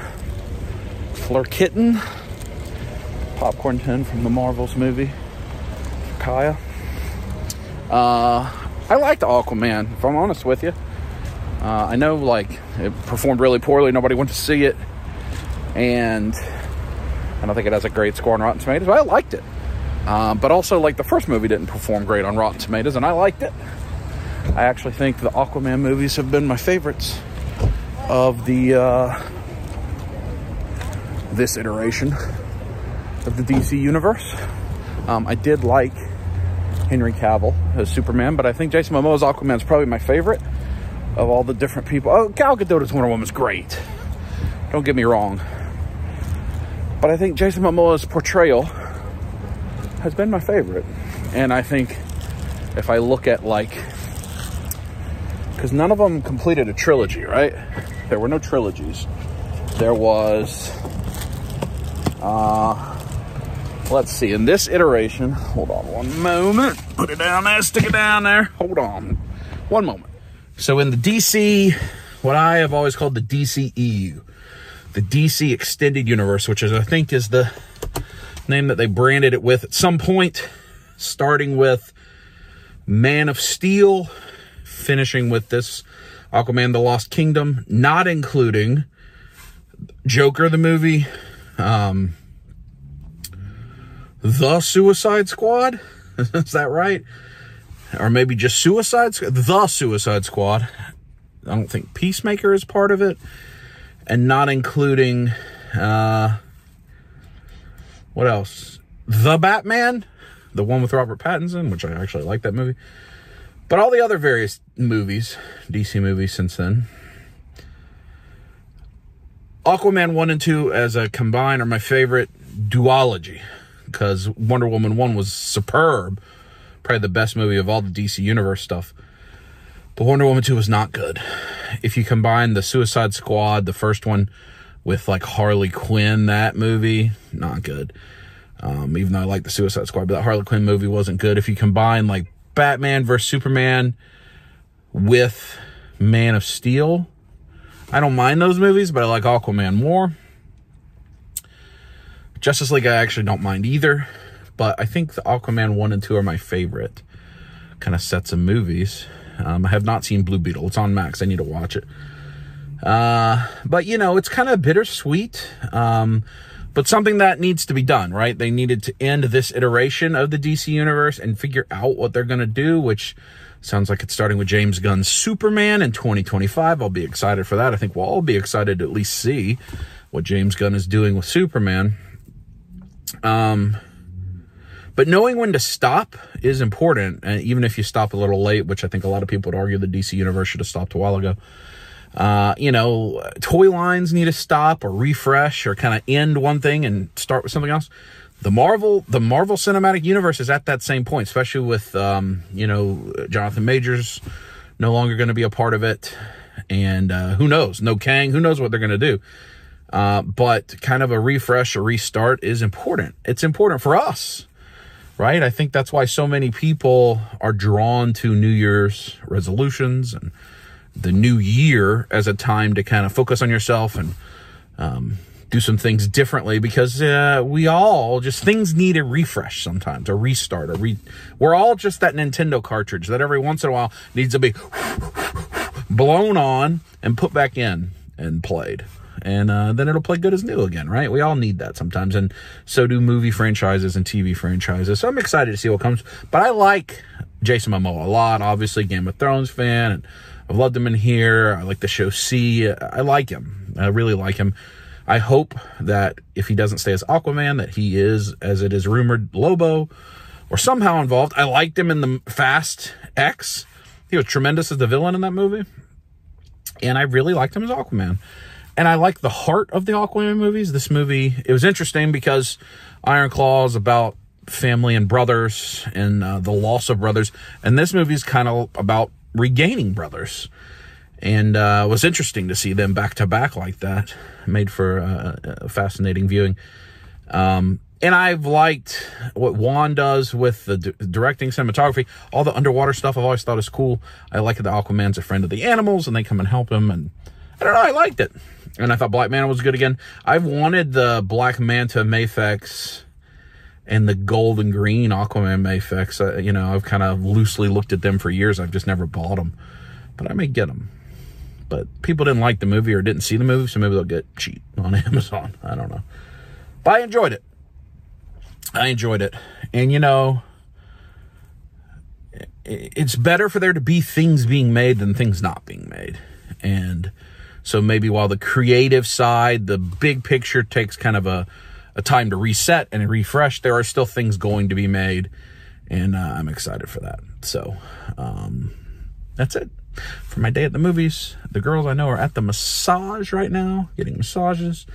popcorn tin from the Marvels movie for Kaiyah. I liked Aquaman, if I'm honest with you. I know like it performed really poorly, nobody went to see it, and I don't think it has a great score on Rotten Tomatoes, but I liked it. But also, like, the first movie didn't perform great on Rotten Tomatoes, and I liked it. I actually think the Aquaman movies have been my favorites of the this iteration of the DC universe. I did like Henry Cavill as Superman, but I think Jason Momoa's Aquaman is probably my favorite of all the different people. Oh, Gal Gadot's Wonder Woman's great. Don't get me wrong. But I think Jason Momoa's portrayal has been my favorite. And I think if I look at, like, because none of them completed a trilogy, right? There were no trilogies. There was, let's see, in this iteration, hold on one moment. Put it down there, stick it down there. Hold on one moment. So in the DC, what I have always called the DCEU, the DC Extended Universe, which is, I think, is the name that they branded it with at some point, starting with Man of Steel, finishing with this Aquaman the Lost Kingdom, not including Joker the movie, The Suicide Squad, is that right? Or maybe just The Suicide Squad. I don't think Peacemaker is part of it. And not including, what else? The Batman, the one with Robert Pattinson, which I actually like that movie. But all the other various movies, DC movies since then. Aquaman 1 and 2 as a combined are my favorite duology, because Wonder Woman 1 was superb. Probably the best movie of all the DC Universe stuff. But Wonder Woman 2 was not good. If you combine the Suicide Squad, the first one, with like Harley Quinn, that movie, not good. Even though I like the Suicide Squad, but that Harley Quinn movie wasn't good. If you combine like Batman vs. Superman with Man of Steel, I don't mind those movies, but I like Aquaman more. Justice League I actually don't mind either. But I think the Aquaman 1 and 2 are my favorite kind of sets of movies. I have not seen Blue Beetle. It's on Max. I need to watch it. But, you know, it's kind of bittersweet. But something that needs to be done, right? They needed to end this iteration of the DC Universe and figure out what they're going to do, which sounds like it's starting with James Gunn's Superman in 2025. I'll be excited for that. I think we'll all be excited to at least see what James Gunn is doing with Superman. But knowing when to stop is important, and even if you stop a little late, which I think a lot of people would argue the DC Universe should have stopped a while ago. You know, toy lines need to stop or refresh or kind of end one thing and start with something else. The Marvel Cinematic Universe is at that same point, especially with, you know, Jonathan Majors no longer going to be a part of it. And who knows? No Kang. Who knows what they're going to do? But kind of a refresh or restart is important. It's important for us. Right? I think that's why so many people are drawn to New Year's resolutions and the new year as a time to kind of focus on yourself and do some things differently, because we all just, things need a refresh sometimes, a restart, we're all just that Nintendo cartridge that every once in a while needs to be blown on and put back in and played. And then it'll play good as new again, right? We all need that sometimes. And so do movie franchises and TV franchises. So I'm excited to see what comes. But I like Jason Momoa a lot. Obviously, Game of Thrones fan. And I've loved him in here. I like the show C. I like him. I really like him. I hope that if he doesn't stay as Aquaman, that he is, as it is rumored, Lobo or somehow involved. I liked him in the Fast X. He was tremendous as the villain in that movie. And I really liked him as Aquaman. And I like the heart of the Aquaman movies. This movie, it was interesting because Iron Claw is about family and brothers and the loss of brothers. And this movie is kind of about regaining brothers. And it was interesting to see them back to back like that. Made for a fascinating viewing. And I've liked what Juan does with the directing, cinematography, all the underwater stuff I've always thought is cool. I like that Aquaman's a friend of the animals and they come and help him. And I don't know, I liked it. And I thought Black Manta was good again. I've wanted the Black Manta Mafex and the gold and green Aquaman Mafex. You know, I've kind of loosely looked at them for years. I've just never bought them. But I may get them. But people didn't like the movie or didn't see the movie, so maybe they'll get cheap on Amazon. I don't know. But I enjoyed it. And, you know, it's better for there to be things being made than things not being made. And So maybe while the creative side, the big picture takes kind of a time to reset and refresh, there are still things going to be made. And I'm excited for that. So that's it for my day at the movies. The girls I know are at the massage right now, getting massages.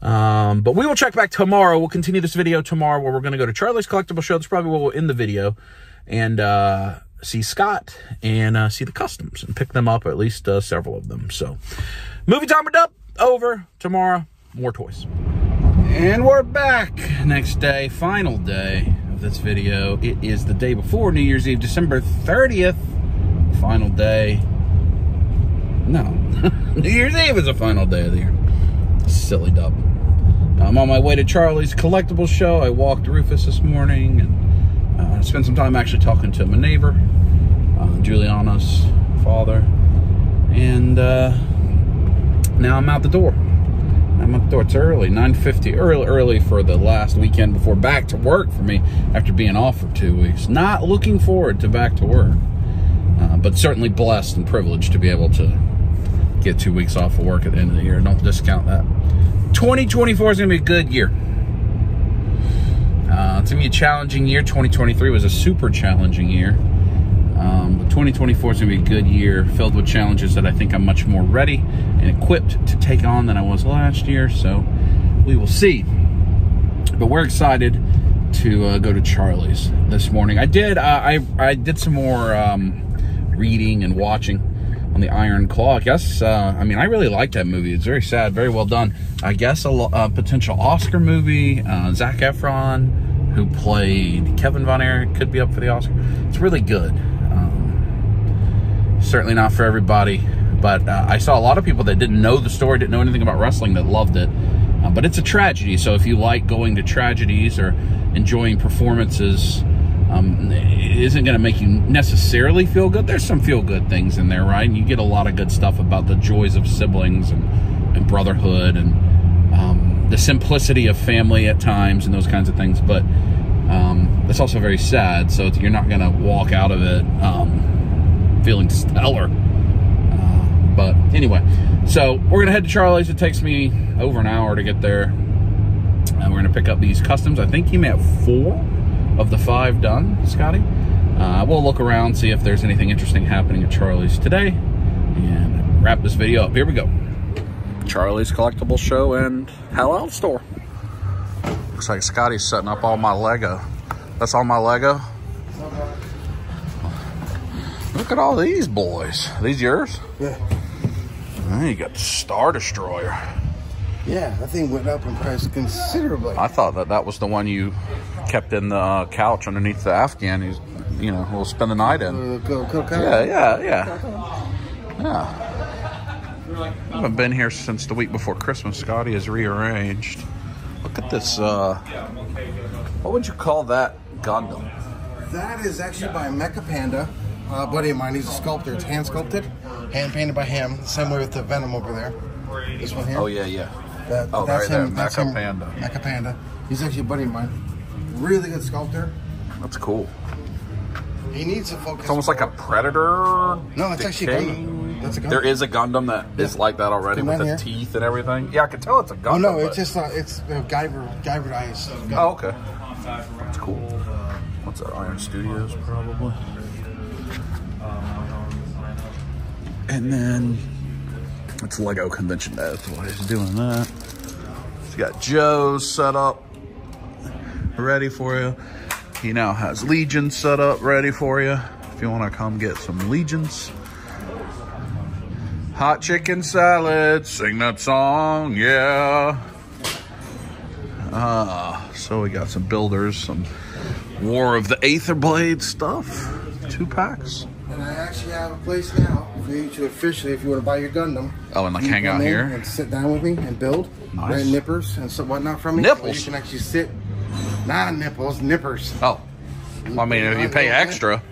But we will check back tomorrow. We'll continue this video tomorrow where we're going to go to Charlie's Collectible Show. That's probably where we'll end the video. And see Scott and see the customs and pick them up, at least several of them. So movie time up, over. Tomorrow, more toys. And we're back. Next day, final day of this video. It is the day before New Year's Eve, December 30th. Final day. No, New Year's Eve is the final day of the year. Silly dub. I'm on my way to Charlie's Collectible Show. I walked Rufus this morning and spent some time actually talking to my neighbor, Juliana's father. And now I'm out the door. It's early, 9:50, early for the last weekend before back to work for me after being off for 2 weeks. Not looking forward to back to work, but certainly blessed and privileged to be able to get 2 weeks off of work at the end of the year. Don't discount that. 2024 is going to be a good year. It's going to be a challenging year. 2023 was a super challenging year. But 2024 is going to be a good year, filled with challenges that I think I'm much more ready and equipped to take on than I was last year. So we will see. But we're excited to go to Charlie's this morning. I did some more reading and watching on the Iron Claw. I guess, I mean, I really like that movie. It's very sad, very well done. I guess a potential Oscar movie. Zac Efron, who played Kevin Von Erich, could be up for the Oscar. It's really good. Certainly not for everybody, but I saw a lot of people that didn't know the story, didn't know anything about wrestling, that loved it. But it's a tragedy, so if you like going to tragedies or enjoying performances, it isn't going to make you necessarily feel good. There's some feel-good things in there, right? And you get a lot of good stuff about the joys of siblings and brotherhood and the simplicity of family at times and those kinds of things. But it's also very sad, so you're not going to walk out of it feeling stellar. But anyway, so we're going to head to Charlie's. It takes me over an hour to get there. And we're going to pick up these customs. I think you may have 4 of the 5 done, Scotty. We'll look around, see if there's anything interesting happening at Charlie's today, and wrap this video up. Here we go. Charlie's Collectible Show and Halal Store. Looks like Scotty's setting up all my Lego. That's all my Lego? Look at all these boys. Are these yours? Yeah. Oh, you got the Star Destroyer. Yeah, that thing went up in price considerably. I thought that was the one you kept in the couch underneath the Afghan. He's, you know, we'll spend the night in. Yeah. I haven't been here since the week before Christmas. Scotty has rearranged. Look at this. What would you call that Gundam? That is actually by Mecha Panda. A buddy of mine, he's a sculptor. It's hand sculpted, hand painted by him. Same way with the Venom over there. This one here. Oh, yeah. That's right him. there, Mecha Panda. Mecha Panda. He's actually a buddy of mine. Really good sculptor. That's cool. He needs to focus. It's almost like a Predator. No, it's actually a Gundam. That's a Gundam. There is a Gundam that is like that already with the teeth and everything. Yeah, I can tell it's a Gundam. Oh, no, it's just, it's Guyver eyes. Oh, okay. That's cool. What's that, Iron Studios, probably? And then it's Lego Convention Day. That's why he's doing that. He's got Joe's set up, ready for you. He now has Legion set up, ready for you. If you want to come get some Legions. Hot chicken salad, sing that song, yeah. So we got some builders, some War of the Aether Blade stuff. 2 packs. And I actually have a place now for you to officially, if you want to buy your Gundam. Oh, and like hang out here? And sit down with me and build. Nice. Rent nippers and so whatnot from me. Nipples? So you can actually sit. Not nipples, nippers. Oh. Well, I mean, if you pay extra.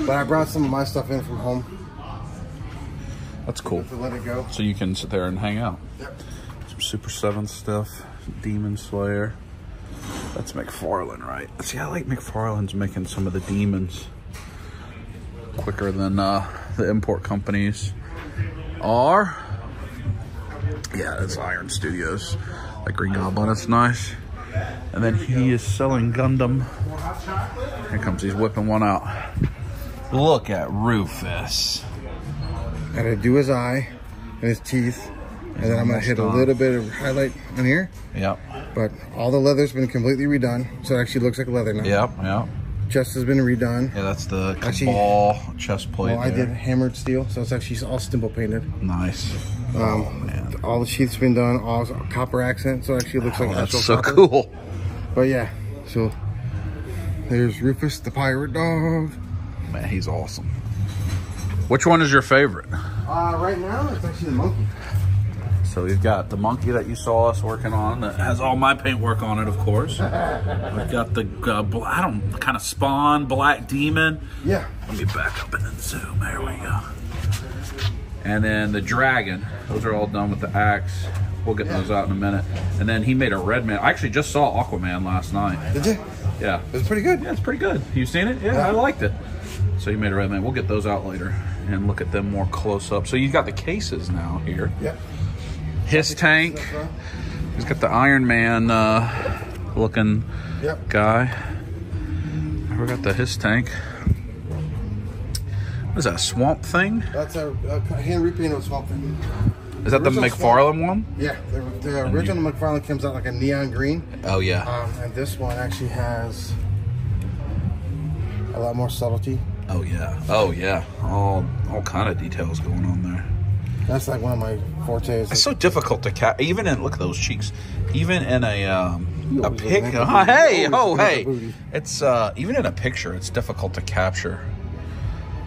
But I brought some of my stuff in from home. That's cool. To let it go. So you can sit there and hang out. Yep. Some Super 7 stuff. Demon Slayer. That's McFarlane, right? See, I like McFarlane's making some of the demons quicker than the import companies are. Yeah, that's Iron Studios. That Green Goblin, it's nice. And then he is selling Gundam. Here comes, he's whipping one out. Look at Rufus. Gotta do his eye and his teeth. And then I'm gonna hit a little bit of highlight in here. Yep. But all the leather's been completely redone, so it actually looks like leather now. Yep, yep. Chest has been redone. Yeah, that's the Cabal chest plate. Well, I did hammered steel, so it's actually all stipple painted. Nice. Man. All the sheath's been done, all copper accent, so it actually looks like that's actual so copper. Cool. But yeah, so there's Rufus the pirate dog. Man, he's awesome. Which one is your favorite? Right now, it's actually the monkey. So we've got the monkey that you saw us working on that has all my paintwork on it, of course. We've got the, kind of spawn black demon. Yeah. Let me back up and then zoom. There we go. And then the dragon. Those are all done with the axe. We'll get those out in a minute. And then he made a red man. I actually just saw Aquaman last night. Did you? Yeah. It was pretty good. Yeah, it's pretty good. You seen it? Yeah, I liked it. So he made a red man. We'll get those out later and look at them more close up. So you've got the cases now here. Yep. His tank. He's got the Iron Man looking guy. We got the his tank. What is that, a swamp thing? That's a hand repaint of a swamp thing. Is that the McFarlane one? Yeah, the original McFarlane comes out like a neon green. Oh yeah. And this one actually has a lot more subtlety. Oh yeah. Oh yeah. All kind of details going on there. That's like one of my fortes. It's so difficult to catch. Even in, look at those cheeks. Even in a pic. Hey, oh hey. It's even in a picture, it's difficult to capture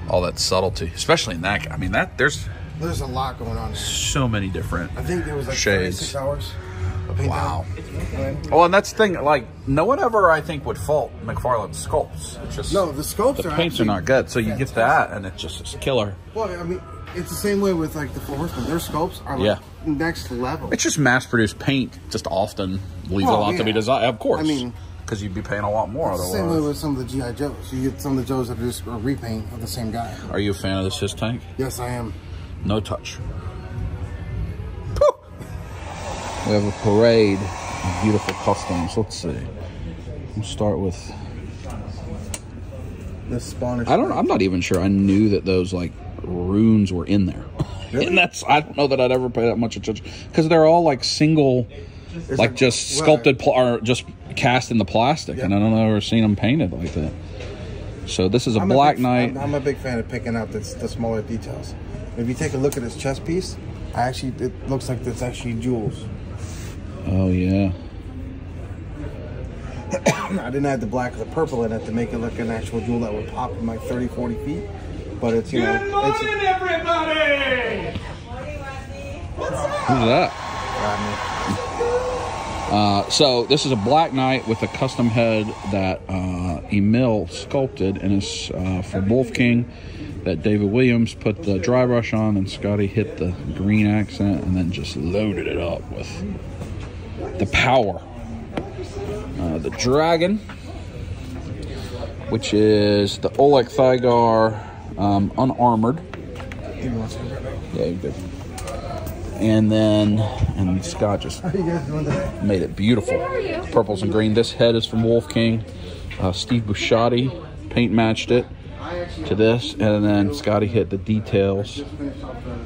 all that subtlety, especially in that. I mean, there's a lot going on there. So many different. I think there was like shades. 36 hours. Of paint. Wow. Oh, and that's the thing. Like, no one ever, I think, would fault McFarlane's sculpts. It's just no, the sculpts. The paints are not good, so you get that, and it's killer. Well, I mean, it's the same way with like the Four Horsemen. Their sculpts are like next level. It's just mass-produced paint. Just often leaves a lot to be desired. Of course. I mean, because you'd be paying a lot more otherwise. Same way with some of the G.I. Joes. You get some of the Joes that are just a repaint of the same guy. Are you a fan of this his tank? Yes, I am. No touch. Woo! We have a parade of beautiful customs. Let's see. We'll start with the Spanish. I'm not even sure I knew that those like runes were in there. Really? And I don't know that I'd ever pay that much attention because they're all like single, like just sculpted or just cast in the plastic, and I don't know ever seen them painted like that. So this is a Black Knight. I'm a big fan of picking out the smaller details. If you take a look at his chest piece, it looks like it's actually jewels. Oh yeah. I didn't add the black or the purple in it to make it look an actual jewel that would pop from like 30, 40 feet. But it's, you know. Good morning, everybody! Who's that? So this is a Black Knight with a custom head that Emil sculpted, and it's from Wolf King that David Williams put the dry brush on, and Scotty hit the green accent and then just loaded it up with the power. The dragon, which is the Oleg Thygar unarmored. Yeah, you're good. And then, Scott just made it beautiful. Purples and green. This head is from Wolf King. Steve Busciotti paint matched it to this, and then Scotty hit the details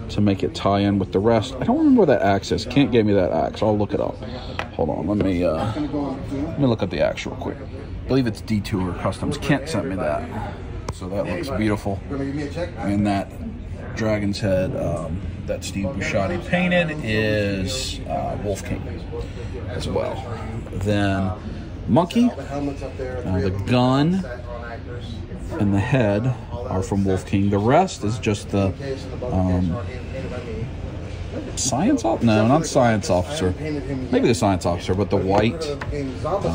to make it tie in with the rest. I don't remember where that axe is. Kent gave me that axe. I'll look it up. Hold on. Let me look up the axe real quick. I believe it's Detour Customs. Kent sent me that. So that looks beautiful. And that dragon's head that Steve Busciotti painted is Wolf King as well. Then Monkey, the gun, and the head are from Wolf King. The rest is just the science officer? No, not science officer. Maybe the science officer, but the white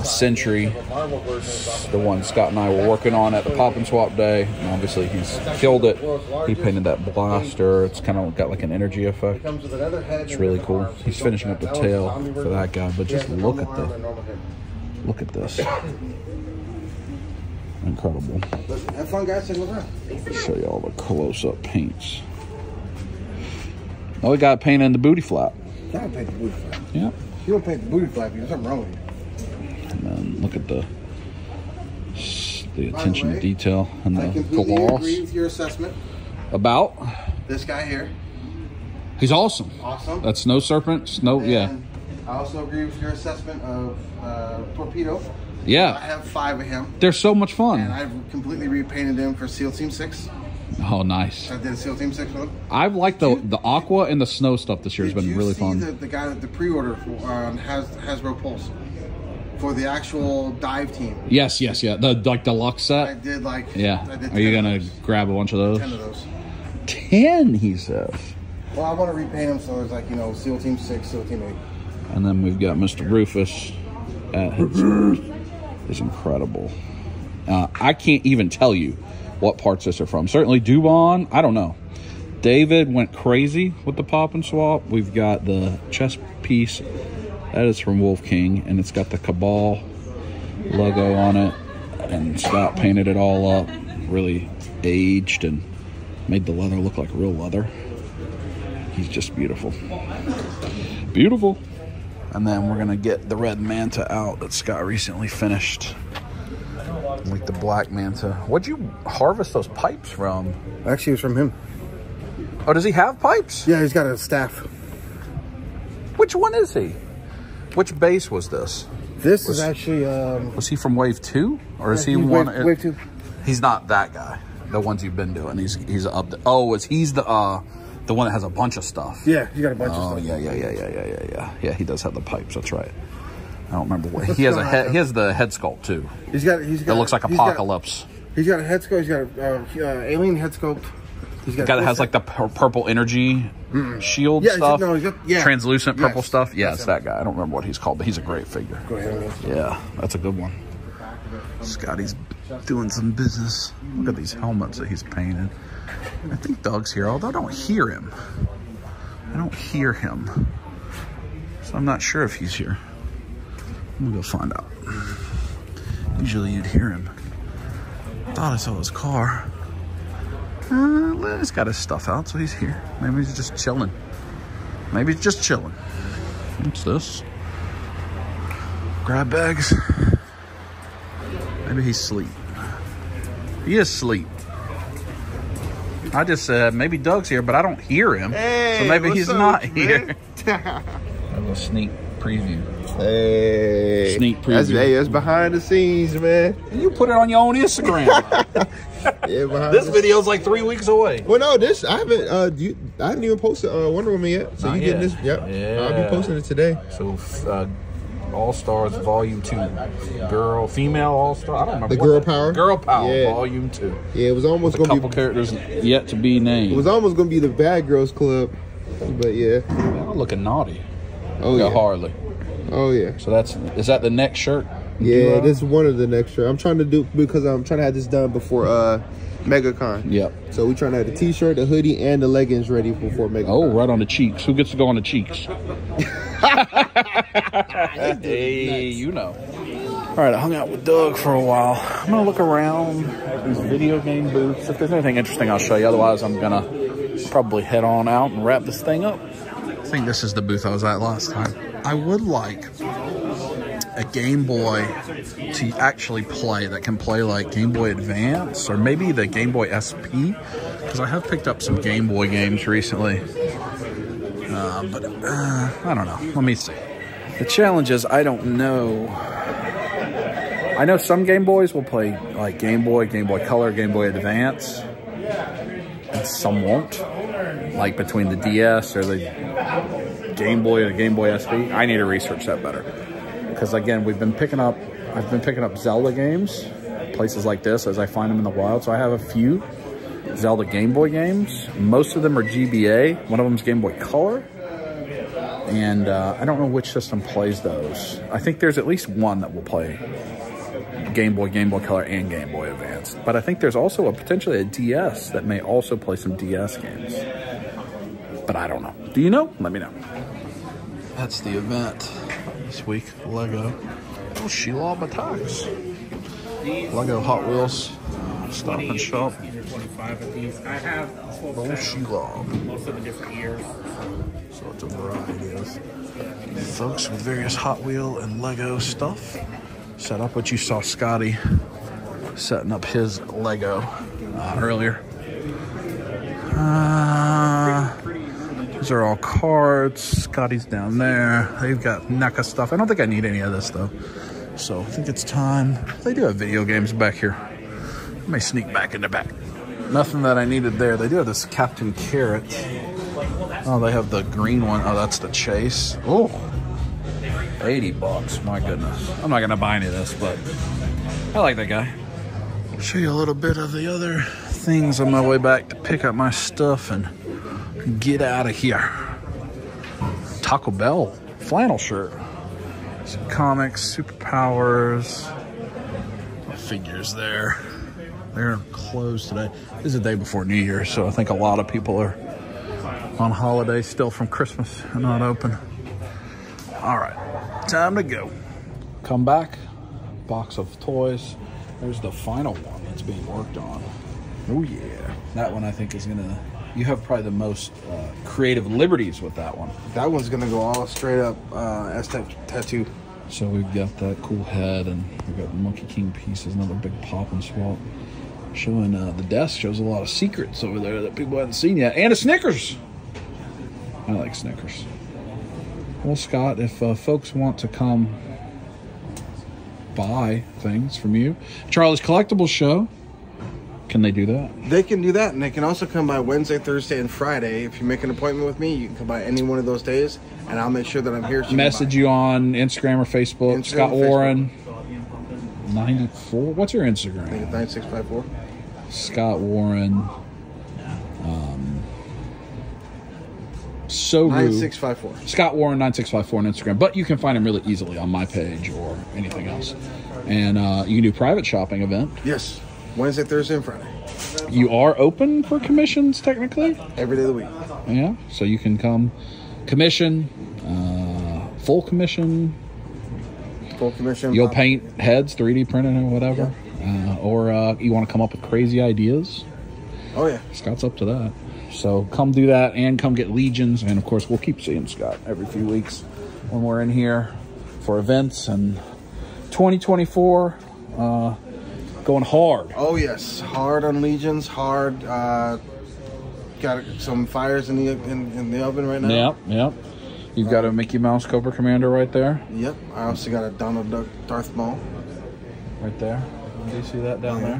Sentry, the one Scott and I were working on at the Pop and Swap Day. And obviously, he's killed it. He painted that blaster. It's kind of got like an energy effect. It's really cool. He's finishing up the tail for that guy, but just look at this. Incredible. Have fun, guys. Take a look around. Show you all the close-up paints. Oh, we got paint in the booty flap. gotta paint the booty flap. Yeah. If you don't paint the booty flap, there's something wrong with you. And then look at the attention to detail and the gloss. Agree with your assessment About this guy here. He's awesome. Awesome. That's Snow Serpent. Yeah. I also agree with your assessment of Torpedo. Yeah. I have 5 of him. They're so much fun. And I've completely repainted them for SEAL Team 6. Oh, nice. I did SEAL Team 6 one. I've liked the aqua and the snow stuff this year. Has been really fun. The guy that the pre-order Hasbro Pulse for the actual dive team? Yes, yeah. The deluxe set. I did Are you gonna grab a bunch of those? 10 of those. 10, he says. Well, I want to repaint them so it's like, you know, SEAL Team 6, SEAL Team 8. And then we've got Mr. Rufus at his is incredible. I can't even tell you what parts this are from. Certainly Dubon, I don't know. David went crazy with the pop and swap. We've got the chest piece. That is from Wolf King, and it's got the Cabal logo on it. And Scott painted it all up, really aged and made the leather look like real leather. He's just beautiful. Beautiful. And then we're gonna get the red manta out that Scott recently finished. Like the black manta. What'd you harvest those pipes from? Actually, it was from him. Oh, does he have pipes? Yeah, he's got a staff. Which one is he? Which base was this? This is actually... was he from Wave 2? Or is he one... Wave 2. He's not that guy. The ones you've been doing. He's up there. Oh, he's the one that has a bunch of stuff. Yeah, he got a bunch of stuff. Yeah, he does have the pipes. That's right. I don't remember what he has. He has the head sculpt too. He's got. It looks like Apocalypse. He's got a head sculpt. He's got a alien head sculpt. He's got it has like the purple energy shield stuff. Translucent purple stuff. Yeah, it's that guy. I don't remember what he's called, but he's a great figure. Go ahead. Yeah, that's a good one. Scotty's doing some business. Look at these helmets that he's painted. I think Doug's here, although I don't hear him. So I'm not sure if he's here. I'm gonna go find out. Usually you'd hear him. Thought I saw his car. He's got his stuff out, so he's here. Maybe he's just chilling. What's this? Grab bags. Maybe he's asleep. He is asleep. I just said maybe Doug's here, but I don't hear him. Hey, so maybe he's not here. A little sneak preview. Hey. Sneak preview. That's behind the scenes, man. You put it on your own Instagram. Yeah, this video's like 3 weeks away. Well, no, I haven't even posted Wonder Woman yet. So not you getting this? Yep. Yeah. I'll be posting it today. So All Stars Volume 2, female All Star. I don't remember. The Girl Power. Girl Power Volume 2. Yeah, it was almost going to be a couple characters yet to be named. It was almost going to be the Bad Girls Club, but yeah. Man, I'm looking naughty. Oh yeah, Harley. Oh yeah. So is that the next shirt? Yeah, this is one of the next shirt. I'm trying to do because I'm trying to have this done before MegaCon. Yep. So we're trying to have the T-shirt, the hoodie, and the leggings ready before MegaCon. Oh, right on the cheeks. Who gets to go on the cheeks? Hey, you know. All right, I hung out with Doug for a while. I'm gonna look around at these video game booths. If there's anything interesting, I'll show you. Otherwise, I'm gonna probably head on out and wrap this thing up. I think this is the booth I was at last time. I would like a Game Boy to actually play that can play like Game Boy Advance or maybe the Game Boy SP, because I have picked up some Game Boy games recently. But I don't know. Let me see. The challenge is I don't know. I know some Game Boys will play like Game Boy Color, Game Boy Advance, and some won't. Like between the DS or the Game Boy or the Game Boy SP. I need to research that better. Because again, I've been picking up Zelda games, places like this as I find them in the wild. So I have a few Zelda Game Boy games. Most of them are GBA. One of them is Game Boy Color. And I don't know which system plays those. I think there's at least one that will play Game Boy Color, and Game Boy Advance. But I think there's also potentially a DS that may also play some DS games. But I don't know. Do you know? Let me know. That's the event this week. Lego. Oh, Sheila Batax. Lego Hot Wheels. Stop and Shop. 125 of these. I have a full set of most of the different years. So it's a variety of folks with various Hot Wheel and Lego stuff. Set up what you saw Scotty setting up his Lego earlier. These are all cards. Scotty's down there. They've got NECA stuff. I don't think I need any of this though. So I think it's time. They do have video games back here. I may sneak back in the back. Nothing that I needed there. They do have this Captain Carrot. Oh, they have the green one. Oh, that's the Chase. Oh, 80 bucks. My goodness. I'm not going to buy any of this, but I like that guy. I'll show you a little bit of the other things on my way back to pick up my stuff and get out of here. Taco Bell flannel shirt. Some comics, superpowers. Figures there. They're closed today. This is the day before New Year, so I think a lot of people are on holiday still from Christmas and not open. All right, time to go. Come back, box of toys. There's the final one that's being worked on. Oh yeah, that one I think is gonna, you have probably the most creative liberties with that one. That one's gonna go all straight up Aztec tattoo. So we've got that cool head, and we've got Monkey King pieces, another big pop and swap. Showing the desk shows a lot of secrets over there that people haven't seen yet, and a Snickers. I like Snickers. Well, Scott, if folks want to come buy things from you, Charlie's Collectibles Show, can they do that? They can do that, and they can also come by Wednesday, Thursday, and Friday. If you make an appointment with me, you can come by any one of those days, and I'll make sure that I'm here. So message you on Instagram or Facebook. Instagram, Scott Warren, 94. What's your Instagram? I think it's 9654. Scott Warren. So 9654. Scott Warren 9654 on Instagram, but you can find him really easily on my page or anything else. And you can do private shopping event. Yes, Wednesday, Thursday, and Friday. You are open for commissions technically? Every day of the week. Yeah, so you can come commission, full commission. Full commission. You'll paint heads, 3D printed or whatever. Yeah. Or you want to come up with crazy ideas. Oh yeah. Scott's up to that. So come do that and come get Legions. And of course, we'll keep seeing Scott every few weeks when we're in here for events. And 2024, going hard. Oh yes, hard on Legions, hard. Got some fires in the oven right now. Yep. You've got a Mickey Mouse Cobra Commander right there. Yep. I also got a Donald Duck Darth Maul. Right there. Do you see that down there?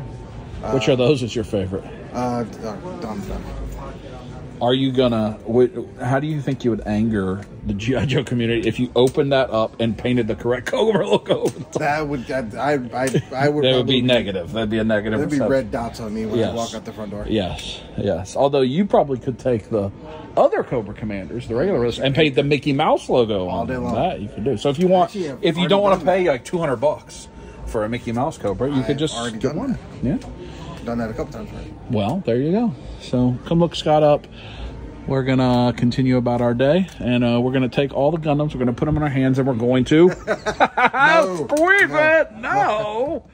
Which of those is your favorite? Donald Duck. Are you gonna? How do you think you would anger the G.I. Joe community if you opened that up and painted the correct Cobra logo over the top? That would, I would. That would be negative. That'd be a negative. There'd be red dots on me when I walk out the front door. Yes. Although you probably could take the other Cobra Commanders, the regular list, and paint the Mickey Mouse logo on them. That you could do. So if you want, if you don't want to pay like $200 for a Mickey Mouse Cobra, you could just get one. Yeah. Done that a couple times already. Well, there you go. So come look Scott up. We're going to continue about our day, and we're going to take all the Gundams, we're going to put them in our hands, and we're going to... No. No.